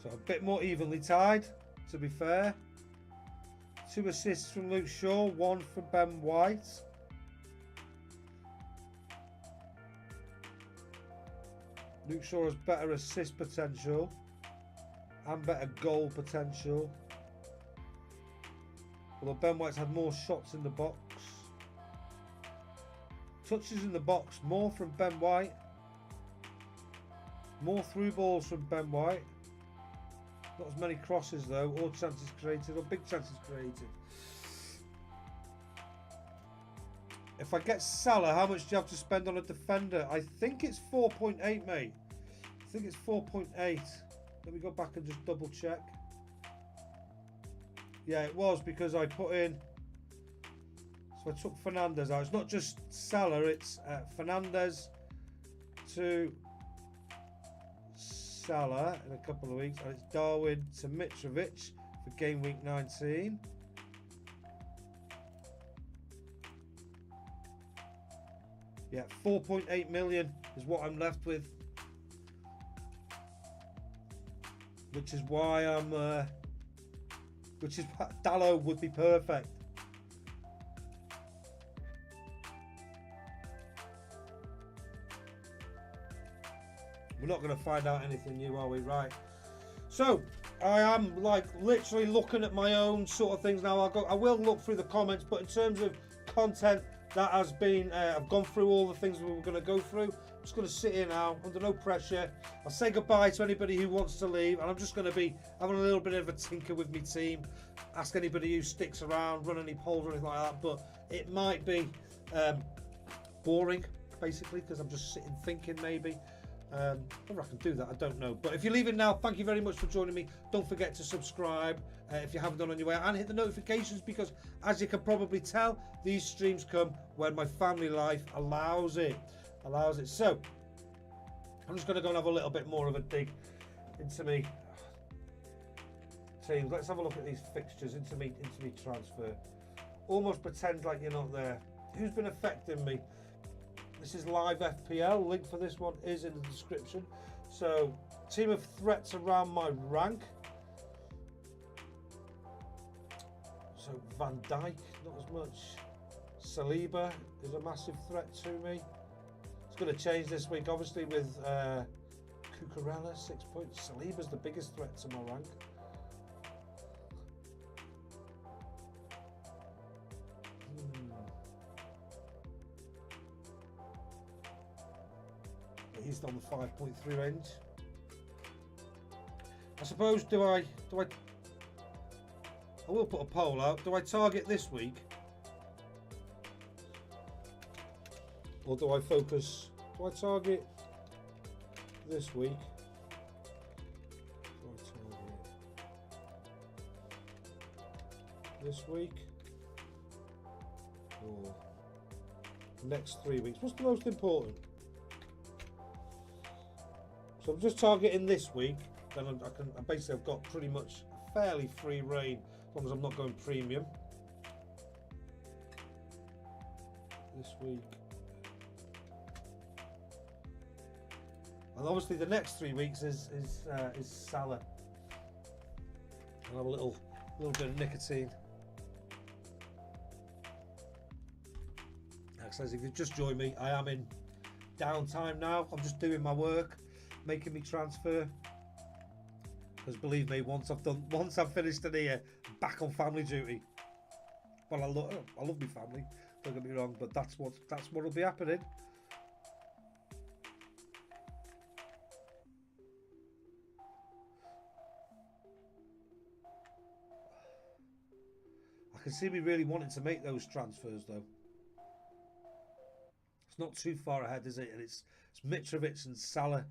So a bit more evenly tied, to be fair. 2 assists from Luke Shaw, 1 from Ben White. Luke Shaw has better assist potential and better goal potential. Although Ben White's had more shots in the box. Touches in the box, more from Ben White. More through balls from Ben White. Not as many crosses though, or chances created, or big chances created. If I get Salah, how much do you have to spend on a defender? I think it's 4.8, mate. I think it's 4.8. Let me go back and just double check. Yeah, it was because I put in... So I took Fernandez out. It's not just Salah, it's Fernandez to Salah in a couple of weeks. And it's Darwin to Mitrovic for game week 19. Yeah, 4.8 million is what I'm left with. Which is why I'm... which is why Dallo would be perfect. We're not going to find out anything new, are we? Right. So, I am like literally looking at my own sort of things now. I will look through the comments, but in terms of content, that has been, I've gone through all the things we were going to go through. I'm just going to sit here now, under no pressure. I'll say goodbye to anybody who wants to leave, and I'm just going to be having a little bit of a tinker with my team. Ask anybody who sticks around, run any polls or anything like that, but it might be boring, basically, because I'm just sitting thinking maybe. Whether I can do that, I don't know. But if you're leaving now, thank you very much for joining me. Don't forget to subscribe if you haven't done on your way, and hit the notifications, because as you can probably tell, these streams come when my family life allows it. So I'm just going to go and have a little bit more of a dig into me teams. Let's have a look at these fixtures into me transfer. Almost pretend like you're not there. Who's been affecting me? This is live FPL. Link for this one is in the description. So, team of threats around my rank. So Van Dijk, not as much. Saliba is a massive threat to me. It's going to change this week, obviously, with Cucurella, 6 points. Saliba's the biggest threat to my rank. He's on the 5.3 range. I suppose, I will put a poll out. Do I target this week? Or do I focus? Do I target this week? Do I target this week? Or next 3 weeks? What's the most important? So I'm just targeting this week. Then I basically I've got pretty much fairly free reign as long as I'm not going premium. This week. And obviously the next 3 weeks is Salah. I'll have a little bit of nicotine. Says if you've just joined me, I am in downtime now. I'm just doing my work, making me transfer. Because believe me, once I've finished in here, I'm back on family duty. Well, I love my family. Don't get me wrong, but that's what'll be happening. I can see me really wanting to make those transfers though. It's not too far ahead, is it? And it's Mitrovic and Salah.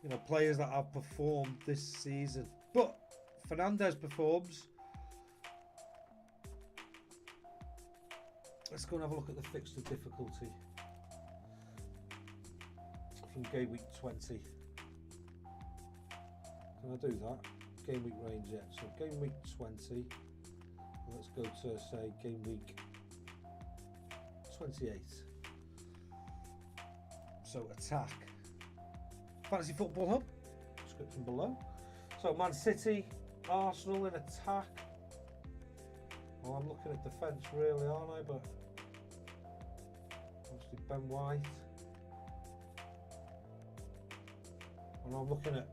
You know, players that have performed this season. But Fernandes performs. Let's go and have a look at the fixture difficulty from game week 20. Can I do that? Game week range yet. So game week 20. Let's go to say game week 28. So attack. Fantasy Football Hub, description below. So Man City, Arsenal in attack. Well, I'm looking at defence really, aren't I? But obviously Ben White. And I'm looking at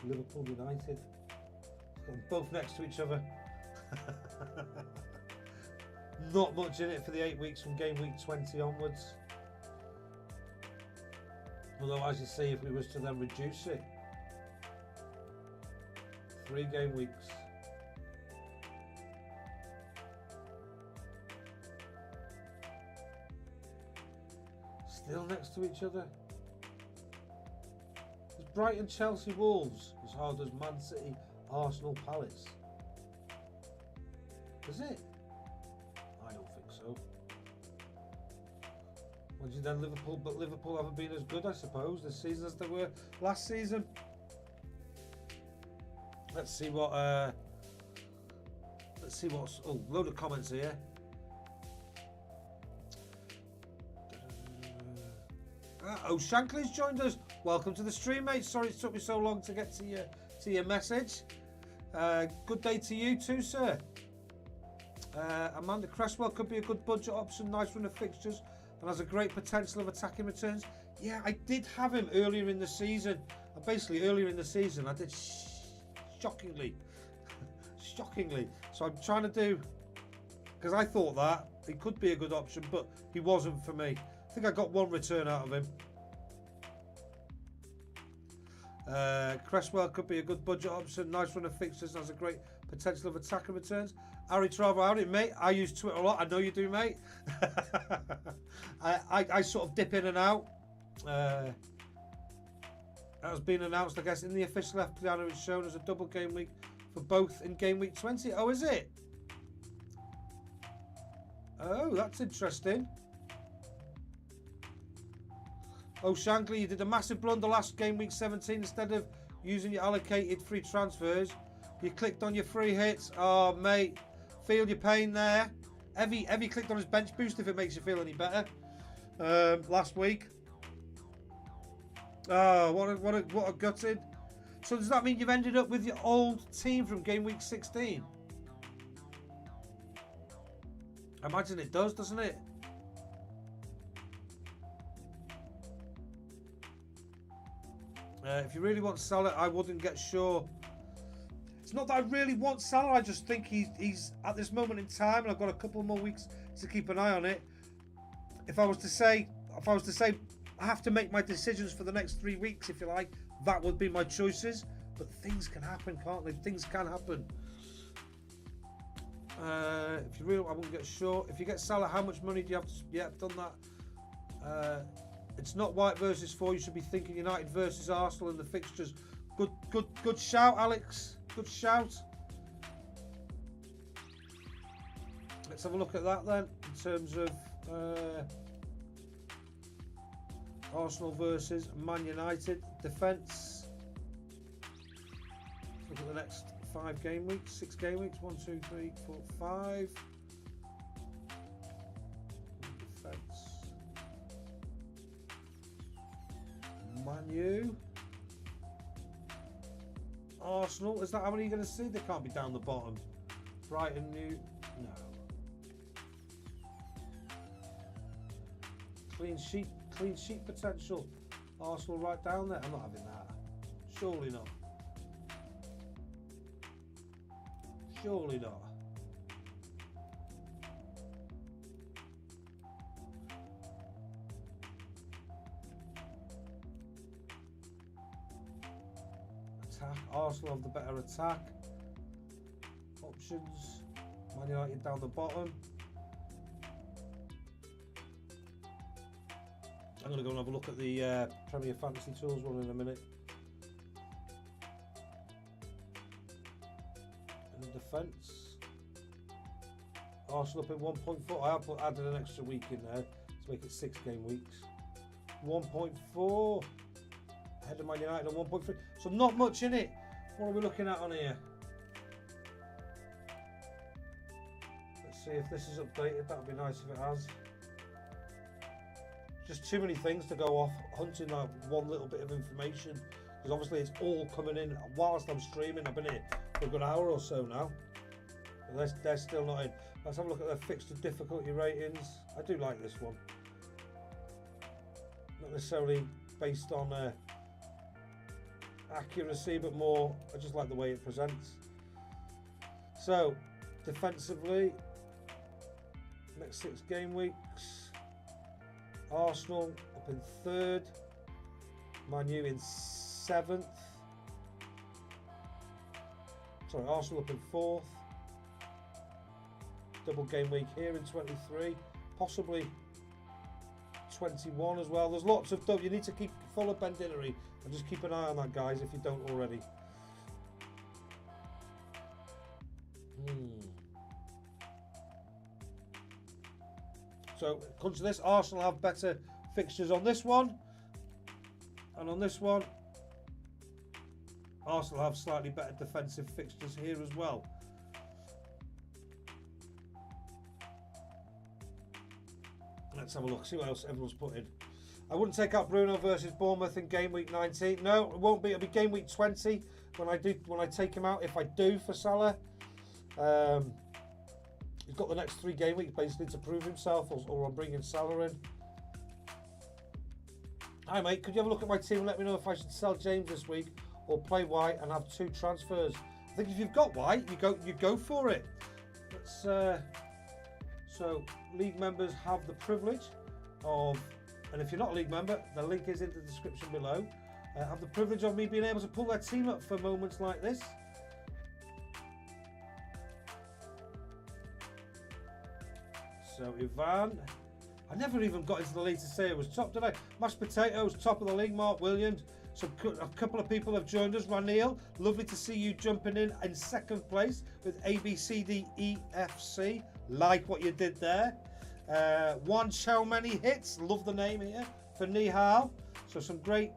Liverpool United. Got them both next to each other. Not much in it for the 8 weeks from game week 20 onwards. Although, as you see, if we was to then reduce it, 3 game weeks. Still next to each other. Is Brighton, Chelsea, Wolves as hard as Man City, Arsenal, Palace? Is it? I don't think so. Imagine then Liverpool, but Liverpool haven't been as good, I suppose, this season as they were last season. Let's see what. Let's see what's. Oh, load of comments here. Oh, Shankly's joined us. Welcome to the stream, mate. Sorry it took me so long to get to your message. Good day to you too, sir. Amanda Cresswell could be a good budget option. Nice run of fixtures and has a great potential of attacking returns. Yeah, I did have him earlier in the season. Basically, earlier in the season, I did shockingly. So I'm trying to do, because I thought that he could be a good option, but he wasn't for me. I think I got 1 return out of him. Cresswell could be a good budget option. Nice run of fixtures and has a great potential of attacking returns. Aritravo out it, mate. I use Twitter a lot. I know you do, mate. I sort of dip in and out. That has been announced, I guess, in the official FPL. It's shown as a double game week for both in game week 20. Oh, is it? Oh, that's interesting. Oh, Shankly, you did a massive blunder last game week 17. Instead of using your allocated free transfers, you clicked on your free hits. Oh, mate, feel your pain there. Evie clicked on his bench boost if it makes you feel any better. Last week. Oh, what a gutted. So does that mean you've ended up with your old team from game week 16? I imagine it does, doesn't it? If you really want Salah, I wouldn't get sure. It's not that I really want Salah. I just think he's at this moment in time, and I've got a couple more weeks to keep an eye on it. If I was to say I have to make my decisions for the next 3 weeks, if you like, that would be my choices. But things can happen, can't they? Things can happen. If you really, I wouldn't get sure. If you get Salah, how much money do you have to? Yeah, I've done that. It's not White versus 4. You should be thinking United versus Arsenal in the fixtures. Good shout, Alex. Good shout. Let's have a look at that then. In terms of Arsenal versus Man United defence. Look at the next 5 game weeks, 6 game weeks. 1, 2, 3, 4, 5. Defence. Man U. Arsenal. Is that how many you're going to see? They can't be down the bottom. Brighton, New. No. Clean sheet potential. Arsenal right down there. I'm not having that. Surely not. Surely not. Attack. Arsenal have the better attack. Options. Man United down the bottom. I'm going to go and have a look at the Premier Fantasy Tools one in a minute. And defence. Arsenal up in 1.4. I have added an extra week in there to make it 6 game weeks. 1.4. Ahead of Man United on 1.3. So not much in it. What are we looking at on here? Let's see if this is updated. That would be nice if it has. Just too many things to go off hunting that one little bit of information, because obviously it's all coming in whilst I'm streaming. I've been here for a good hour or so now. But they're still not in. Let's have a look at their fixture difficulty ratings. I do like this one. Not necessarily based on accuracy, but more I just like the way it presents. So defensively, next 6 game weeks. Arsenal up in 3rd, Man U in 7th. Sorry, Arsenal up in 4th. Double game week here in 23, possibly 21 as well. There's lots of stuff. You need to keep follow Bendinnery and just keep an eye on that, guys, if you don't already. So, come to this, Arsenal have better fixtures on this one. And on this one, Arsenal have slightly better defensive fixtures here as well. Let's have a look, see what else everyone's put in. I wouldn't take out Bruno versus Bournemouth in game week 19. No, it won't be. It'll be game week 20 when I take him out, if I do, for Salah. He's got the next 3 game weeks basically to prove himself, or I'm bringing Salah in. Hi mate, could you have a look at my team and let me know if I should sell James this week or play White and have 2 transfers? I think if you've got White, you go for it. Let's, so league members have the privilege of, and if you're not a league member, the link is in the description below. Have the privilege of me being able to pull their team up for moments like this. So Ivan, I never even got into the league to say it was top, did I? Mashed potatoes, top of the league. Mark Williams. So a couple of people have joined us. Ranil, lovely to see you jumping in 2nd place with ABCDEFC. Like what you did there. One Chow Many Hits, love the name here for Nihal. So some great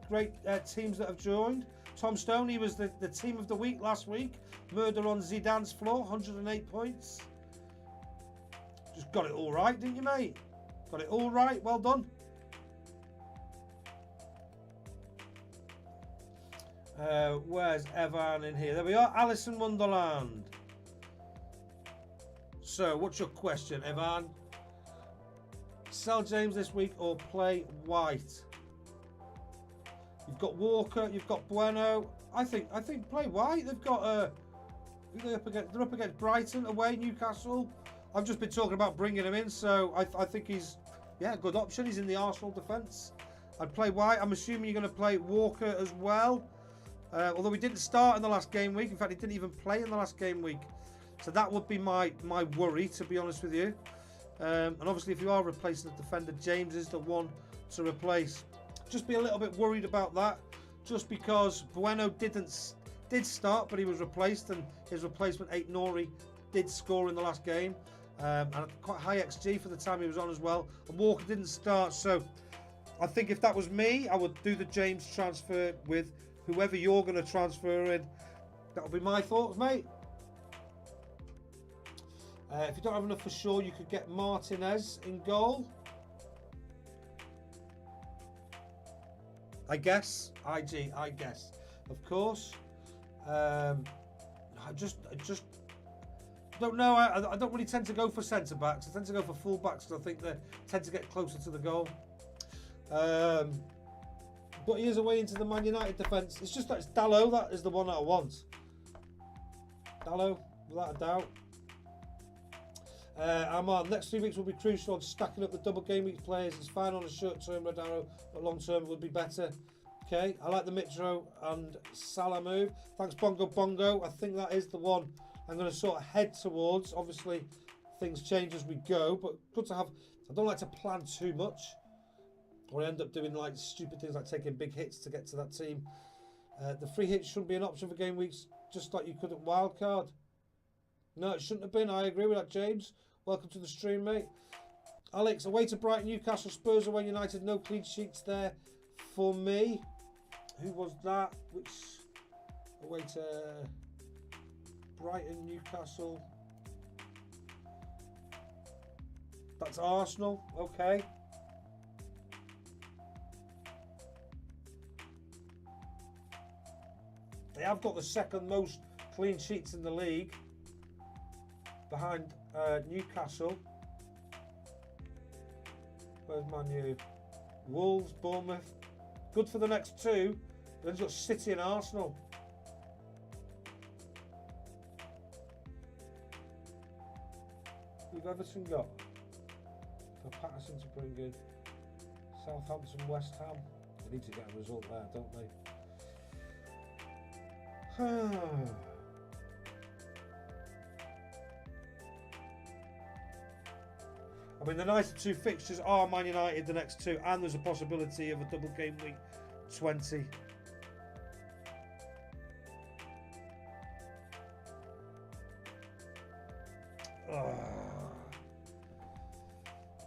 teams that have joined. Tom Stoney was the team of the week last week. Murder on Zidane's floor, 108 points. Just got it all right, didn't you, mate? Got it all right. Well done. Where's Evan in here? There we are. Alice in Wonderland. So, what's your question, Evan? Sell James this week or play White? You've got Walker. You've got Bueno. I think play White. They've got they're up against Brighton away, Newcastle. I've just been talking about bringing him in, so I think he's a good option. He's in the Arsenal defence. I'd play White. I'm assuming you're going to play Walker as well. Although he didn't start in the last game week. In fact, he didn't even play in the last game week. So that would be my worry, to be honest with you. And obviously, if you are replacing the defender, James is the one to replace. Just be a little bit worried about that, just because Bueno did start, but he was replaced, and his replacement, Nori, did score in the last game. And quite high XG for the time he was on as well. And Walker didn't start, so I think if that was me, I would do the James transfer with whoever you're going to transfer in. That would be my thoughts, mate. If you don't have enough for sure, you could get Martinez in goal. I guess. I guess. Of course. I just don't know. I don't really tend to go for centre backs. I tend to go for full backs because I think they tend to get closer to the goal. But he is away into the Man United defence. It's just that it's Dalot that is the one that I want. Dalot, without a doubt. Next 3 weeks will be crucial on stacking up the double game week players. It's fine on a short term, Red Arrow, but long term would be better. Okay, I like the Mitro and Salah move. Thanks, Bongo Bongo. I think that is the one I'm going to sort of head towards. Obviously, things change as we go, but good to have. I don't like to plan too much, or I end up doing like stupid things like taking big hits to get to that team. The free hits shouldn't be an option for game weeks, just like you could at wildcard. No, it shouldn't have been. I agree with that, James. Welcome to the stream, mate. Alex, away to Brighton, Newcastle, Spurs away, United. No clean sheets there for me. Who was that? Which away to Brighton, Newcastle. That's Arsenal. Okay. They have got the second most clean sheets in the league, behind Newcastle. Where's Man U? Wolves, Bournemouth. Good for the next two. Then you've got City and Arsenal. Who've Everton got? For Patterson to bring in. Southampton, West Ham. They need to get a result there, don't they? I mean, the nicer two fixtures are Man United, the next two, and there's a possibility of a double game week 20.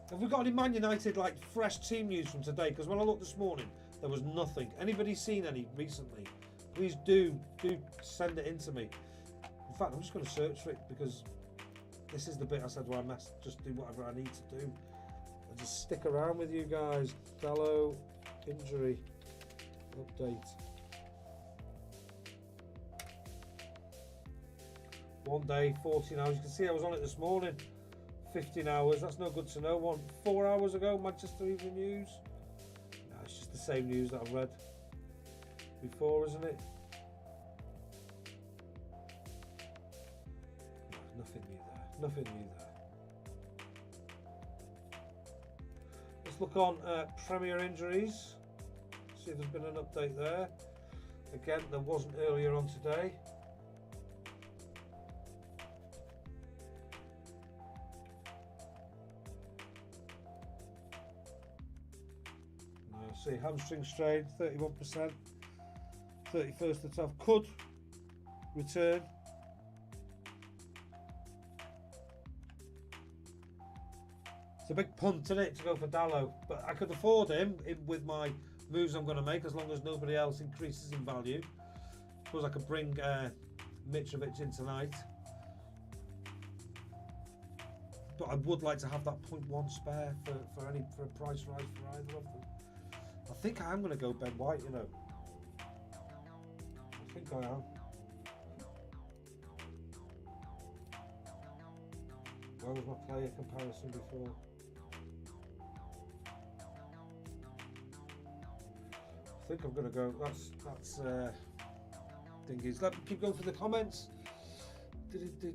Have we got any Man United like fresh team news from today? Because when I looked this morning, there was nothing. Anybody seen any recently? Please do send it in to me. In fact, I'm just going to search for it because this is the bit I said where I must just do whatever I need to do and just stick around with you guys. Dalot injury update. 1 day, 14 hours. You can see I was on it this morning. 15 hours. That's no good to know. 4 hours ago, Manchester Evening News. No, it's just the same news that I've read before, isn't it? No, nothing new there. Nothing new there. Let's look on Premier injuries. See if there's been an update there. Again, there wasn't earlier on today. See, hamstring strain, 31%, 31st to 12th, could return. It's a big punt, isn't it, to go for Dalot, but I could afford him with my moves I'm going to make as long as nobody else increases in value. I suppose I could bring Mitrovic in tonight. but I would like to have that 0.1 spare for a price rise for either of them. I think I am going to go Ben White, you know. I think I am. Where was my player comparison before? I think I'm going to go. That's thingies. Let me keep going for the comments. The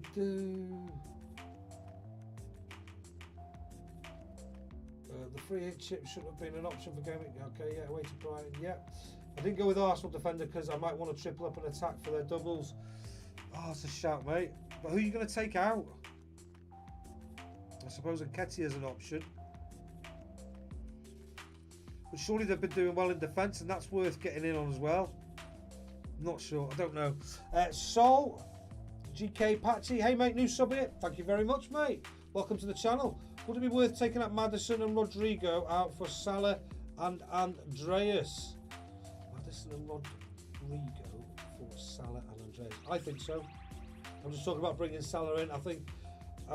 free hit chip should have been an option for Gameweek. Okay, yeah, away to Brighton. Yeah, I didn't go with Arsenal defender because I might want to triple up an attack for their doubles. Oh, it's a shout, mate. But who are you going to take out? I suppose Nketiah is an option. But surely they've been doing well in defence, and that's worth getting in on as well. I'm not sure. I don't know. Sol, GK Patchy. Hey, mate, new sub here. Thank you very much, mate. Welcome to the channel. Would it be worth taking out Maddison and Rodrigo out for Salah and Andreas? Maddison and Rodrigo for Salah and Andreas. I think so. I'm just talking about bringing Salah in. I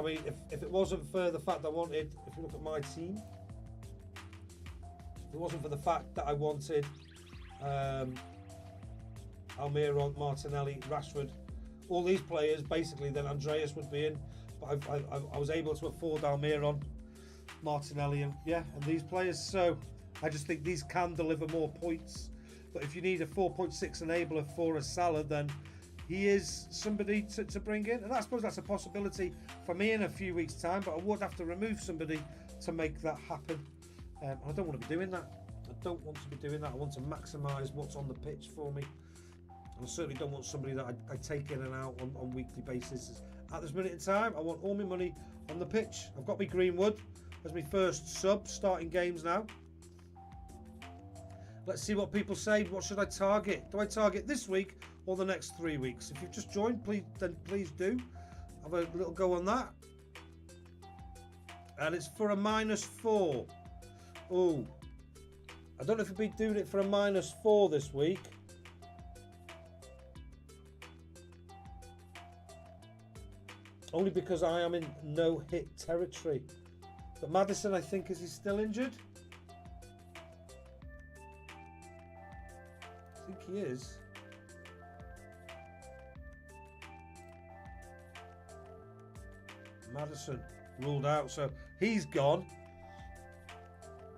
mean, if it wasn't for the fact that I wanted, if you look at my team, if it wasn't for the fact that I wanted Almiron, Martinelli, Rashford, all these players, basically, then Andreas would be in. But I was able to afford Almiron, Martinelli, and these players. So I just think these can deliver more points. But if you need a 4.6 enabler for a Salah, then he is somebody to bring in. And I suppose that's a possibility for me in a few weeks' time. But I would have to remove somebody to make that happen. I don't want to be doing that. I don't want to be doing that. I want to maximise what's on the pitch for me. And I certainly don't want somebody that I take in and out on weekly basis. At this minute in time, I want all my money on the pitch. I've got my Greenwood as my first sub, starting games now. Let's see what people say. What should I target? Do I target this week or the next 3 weeks? If you've just joined, please do. Have a little go on that. And it's for a -4. Oh, I don't know if I'll be doing it for a -4 this week. Only because I am in no-hit territory. But Maddison, I think, is he still injured? I think he is. Maddison ruled out, so he's gone.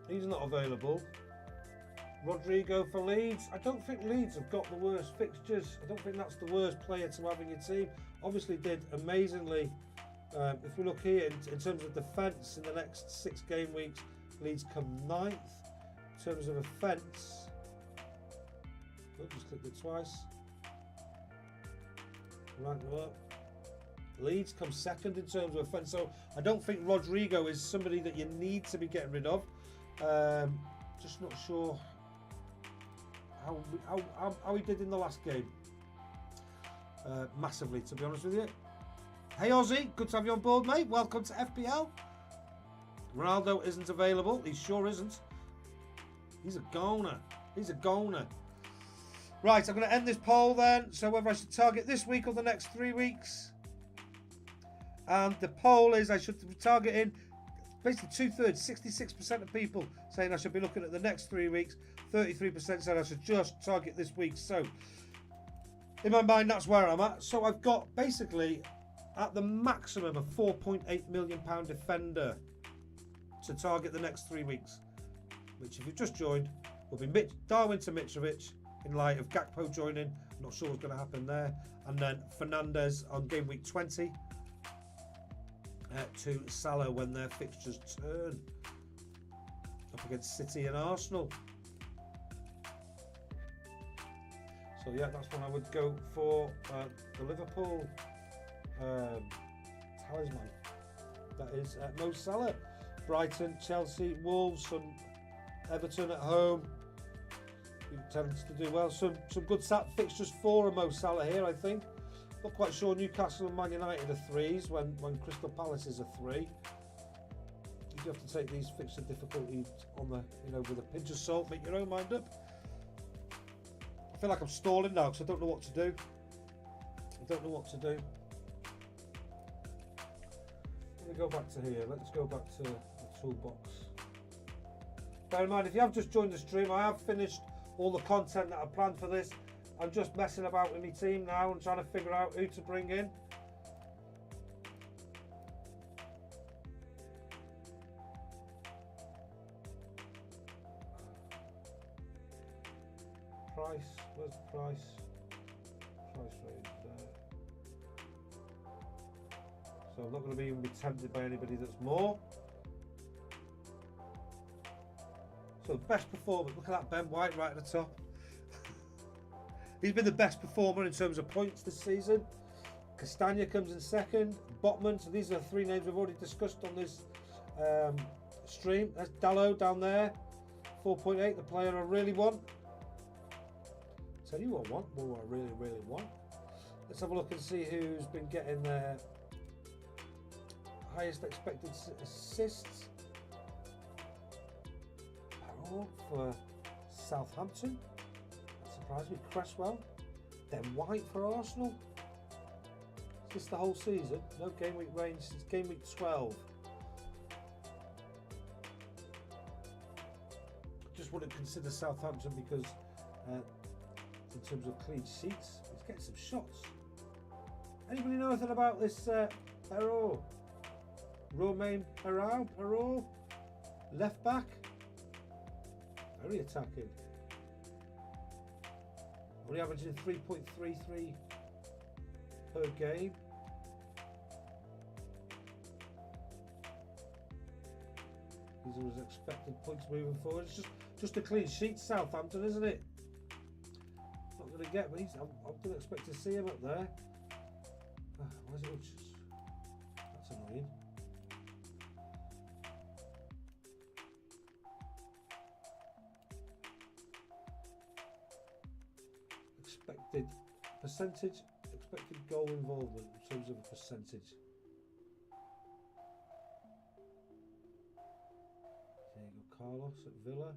He's not available. Rodrigo for Leeds. I don't think Leeds have got the worst fixtures. I don't think that's the worst player to have in your team. Obviously did amazingly. If we look here in terms of defence in the next 6 game weeks, Leeds come 9th. In terms of offence, oh, just clicked it twice. Rank them up. Leeds come 2nd in terms of offence. So I don't think Rodrigo is somebody that you need to be getting rid of. Just not sure how he did in the last game. Massively, to be honest with you. Hey Ozzy, good to have you on board, mate. Welcome to FPL. Ronaldo isn't available. He sure isn't. He's a goner. He's a goner. Right, I'm going to end this poll then. So whether I should target this week or the next 3 weeks. And the poll is I should be targeting basically 2/3, 66% of people saying I should be looking at the next 3 weeks. 33% said I should just target this week. So in my mind, that's where I'm at. So I've got basically at the maximum a £4.8 million defender to target the next 3 weeks, which if you've just joined will be Darwin to Mitrovic in light of Gakpo joining. I'm not sure what's going to happen there. And then Fernandes on game week 20 to Salah when their fixtures turn up against City and Arsenal. So yeah, that's when I would go for the Liverpool talisman. That is Mo Salah. Brighton, Chelsea, Wolves, some Everton at home. He tends to do well. Some good fixtures for a Mo Salah here, I think. Not quite sure Newcastle and Man United are 3s when Crystal Palace is a 3. You do have to take these fixture difficulties on the with a pinch of salt. Make your own mind up. I feel like I'm stalling now because I don't know what to do. me go back to here. Let's go back to the toolbox. Bear in mind, if you have just joined the stream, I have finished all the content that I planned for this. I'm just messing about with my team now and trying to figure out who to bring in. Price, where's the price? Price range there. So I'm not going to even be tempted by anybody that's more. So the best performer, look at that Ben White right at the top. He's been the best performer in terms of points this season. Castagna comes in second. Botman, so these are the three names we've already discussed on this stream. There's Dallo down there, 4.8, the player I really want. Tell you what I want, what I really, really want. Let's have a look and see who's been getting their highest expected assists. Barrow for Southampton. That surprised me. Cresswell. Then White for Arsenal. Is this the whole season? No game week range since game week 12. Just wouldn't consider Southampton because in terms of clean sheets, he's getting some shots. Anybody know anything about this Perrault? Romain Perrault? Left back? Very attacking. Only averaging 3.33 per game. These are his expected points moving forward. It's just a clean sheet, Southampton, isn't it? Not going to get me. I didn't expect to see him up there. Why is it just... That's annoying. Expected percentage, expected goal involvement in terms of a percentage. Diego Carlos at Villa,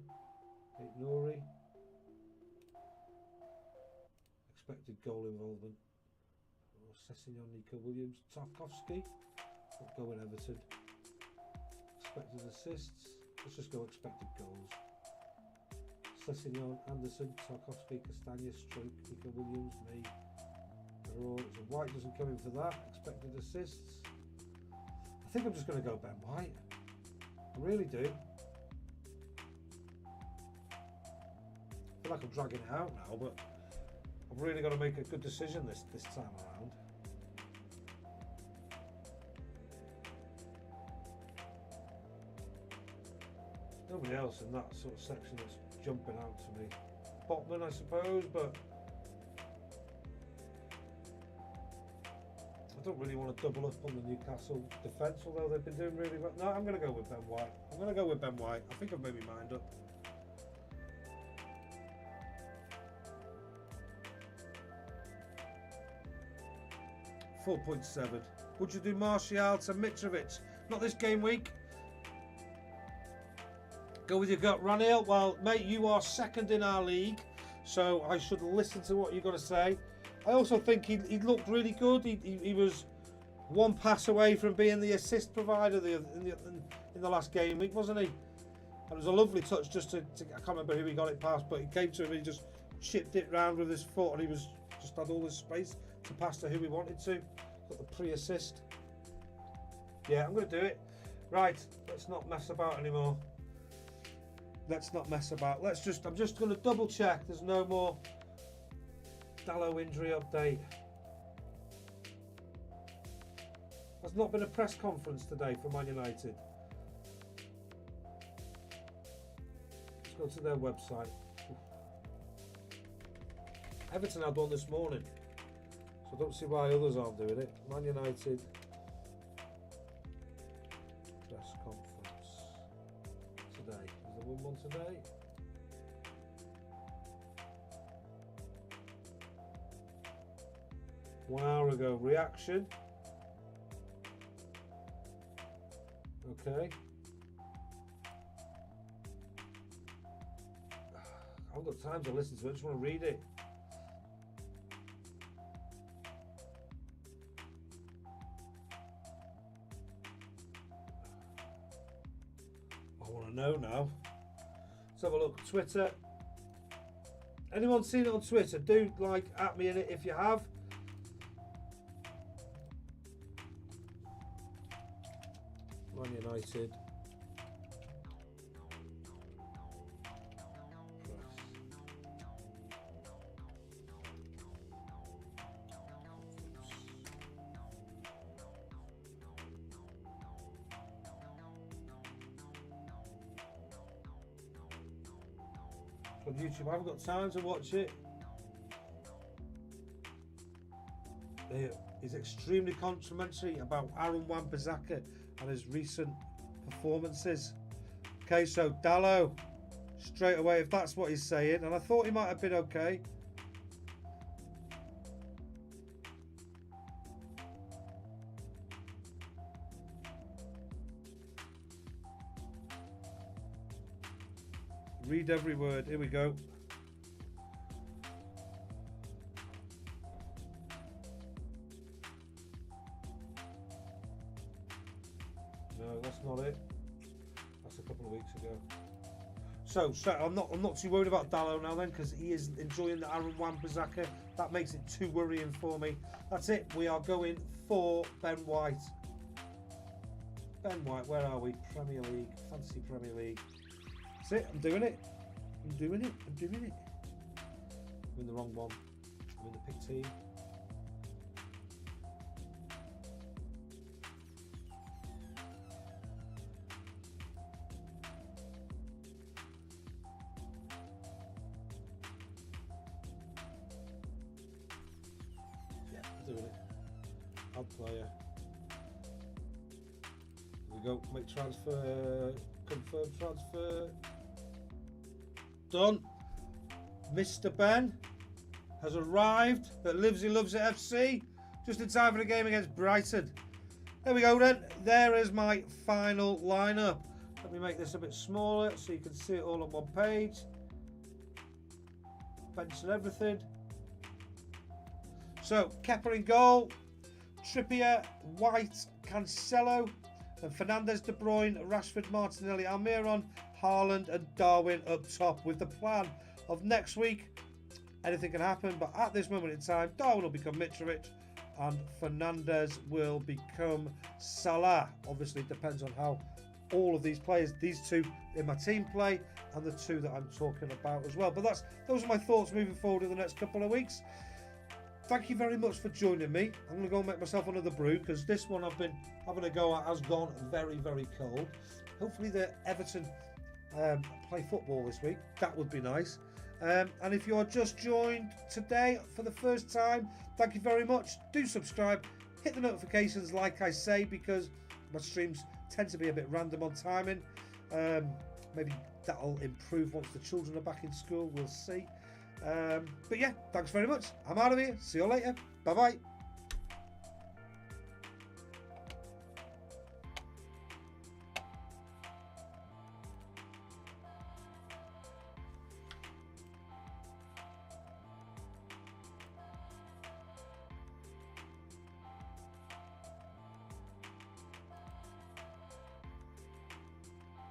Nouri. Expected goal involvement. Sessignon, Nico Williams, Tarkowski. Not going Everton. Expected assists. Let's just go expected goals. Sessignon, Anderson, Tarkowski, Castagna, Stroke, Nico Williams, me. So White doesn't come in for that. Expected assists. I think I'm just going to go Ben White. I really do. I feel like I'm dragging it out now, but I've really got to make a good decision this time around. Nobody else in that sort of section that's jumping out to me. Botman, I suppose, but I don't really want to double up on the Newcastle defence, although they've been doing really well. No, I'm going to go with Ben White. I'm going to go with Ben White. I think I've made my mind up. .7. Would you do Martial to Mitrovic? Not this game week. Go with your gut, Raniel. Well, mate, you are second in our league, so I should listen to what you've got to say. I also think he looked really good. He was one pass away from being the assist provider in the last game week, wasn't he? And it was a lovely touch just to I can't remember who he got it past, but he came to him and he just chipped it round with his foot, and he was just had all this space to pass to who he wanted to. Got the pre-assist. Yeah, I'm going to do it. Right, let's not mess about anymore. Let's not mess about. I'm just going to double check. There's no more Dallo injury update. There's not been a press conference today for Man United. Let's go to their website. Everton had one this morning, so I don't see why others aren't doing it. Man United press conference today. Is there one today? One hour ago. Reaction. Okay. I haven't got time to listen to it. I just want to read it. I want to know now. Let's have a look. Twitter. Anyone seen it on Twitter? Do like at me in it if you have. Man United. On YouTube, I haven't got time to watch it. He's extremely complimentary about Aaron Wan-Bissaka and his recent performances. Okay, so Dallo, straight away, if that's what he's saying, and I thought he might have been okay. Read every word. Here we go. No, that's not it. That's a couple of weeks ago. So I'm not too worried about Dallo now then, because he is enjoying the Aaron Wan-Bissaka. That makes it too worrying for me. That's it. We are going for Ben White. Ben White, where are we? Premier League, Fantasy Premier League. That's it. I'm doing it. I'm doing it. I'm doing it. I'm in the wrong one. I'm in the pick team. Yeah, I'm doing it. Add player. Here we go. Make transfer. Confirm transfer. Done. Mr. Ben has arrived at He Loves It FC just in time for the game against Brighton. There we go then. There is my final lineup. Let me make this a bit smaller so you can see it all on one page. Bench and everything. So Kepa in goal, Trippier, White, Cancelo, and Fernandes, De Bruyne, Rashford, Martinelli, Almiron, Haaland and Darwin up top, with the plan of next week. Anything can happen, but at this moment in time, Darwin will become Mitrovic and Fernandes will become Salah. Obviously, it depends on how all of these players, these two in my team play, and the two that I'm talking about as well. But those are my thoughts moving forward in the next couple of weeks. Thank you very much for joining me. I'm going to go and make myself another brew, because this one I've been having a go at has gone very, very cold. Hopefully the Everton play football this week. That would be nice. And if you're just joined today for the first time, thank you very much. Do subscribe, hit the notifications like I say, because my streams tend to be a bit random on timing. Maybe that'll improve once the children are back in school, we'll see. But yeah, thanks very much. I'm out of here. See you later. Bye bye.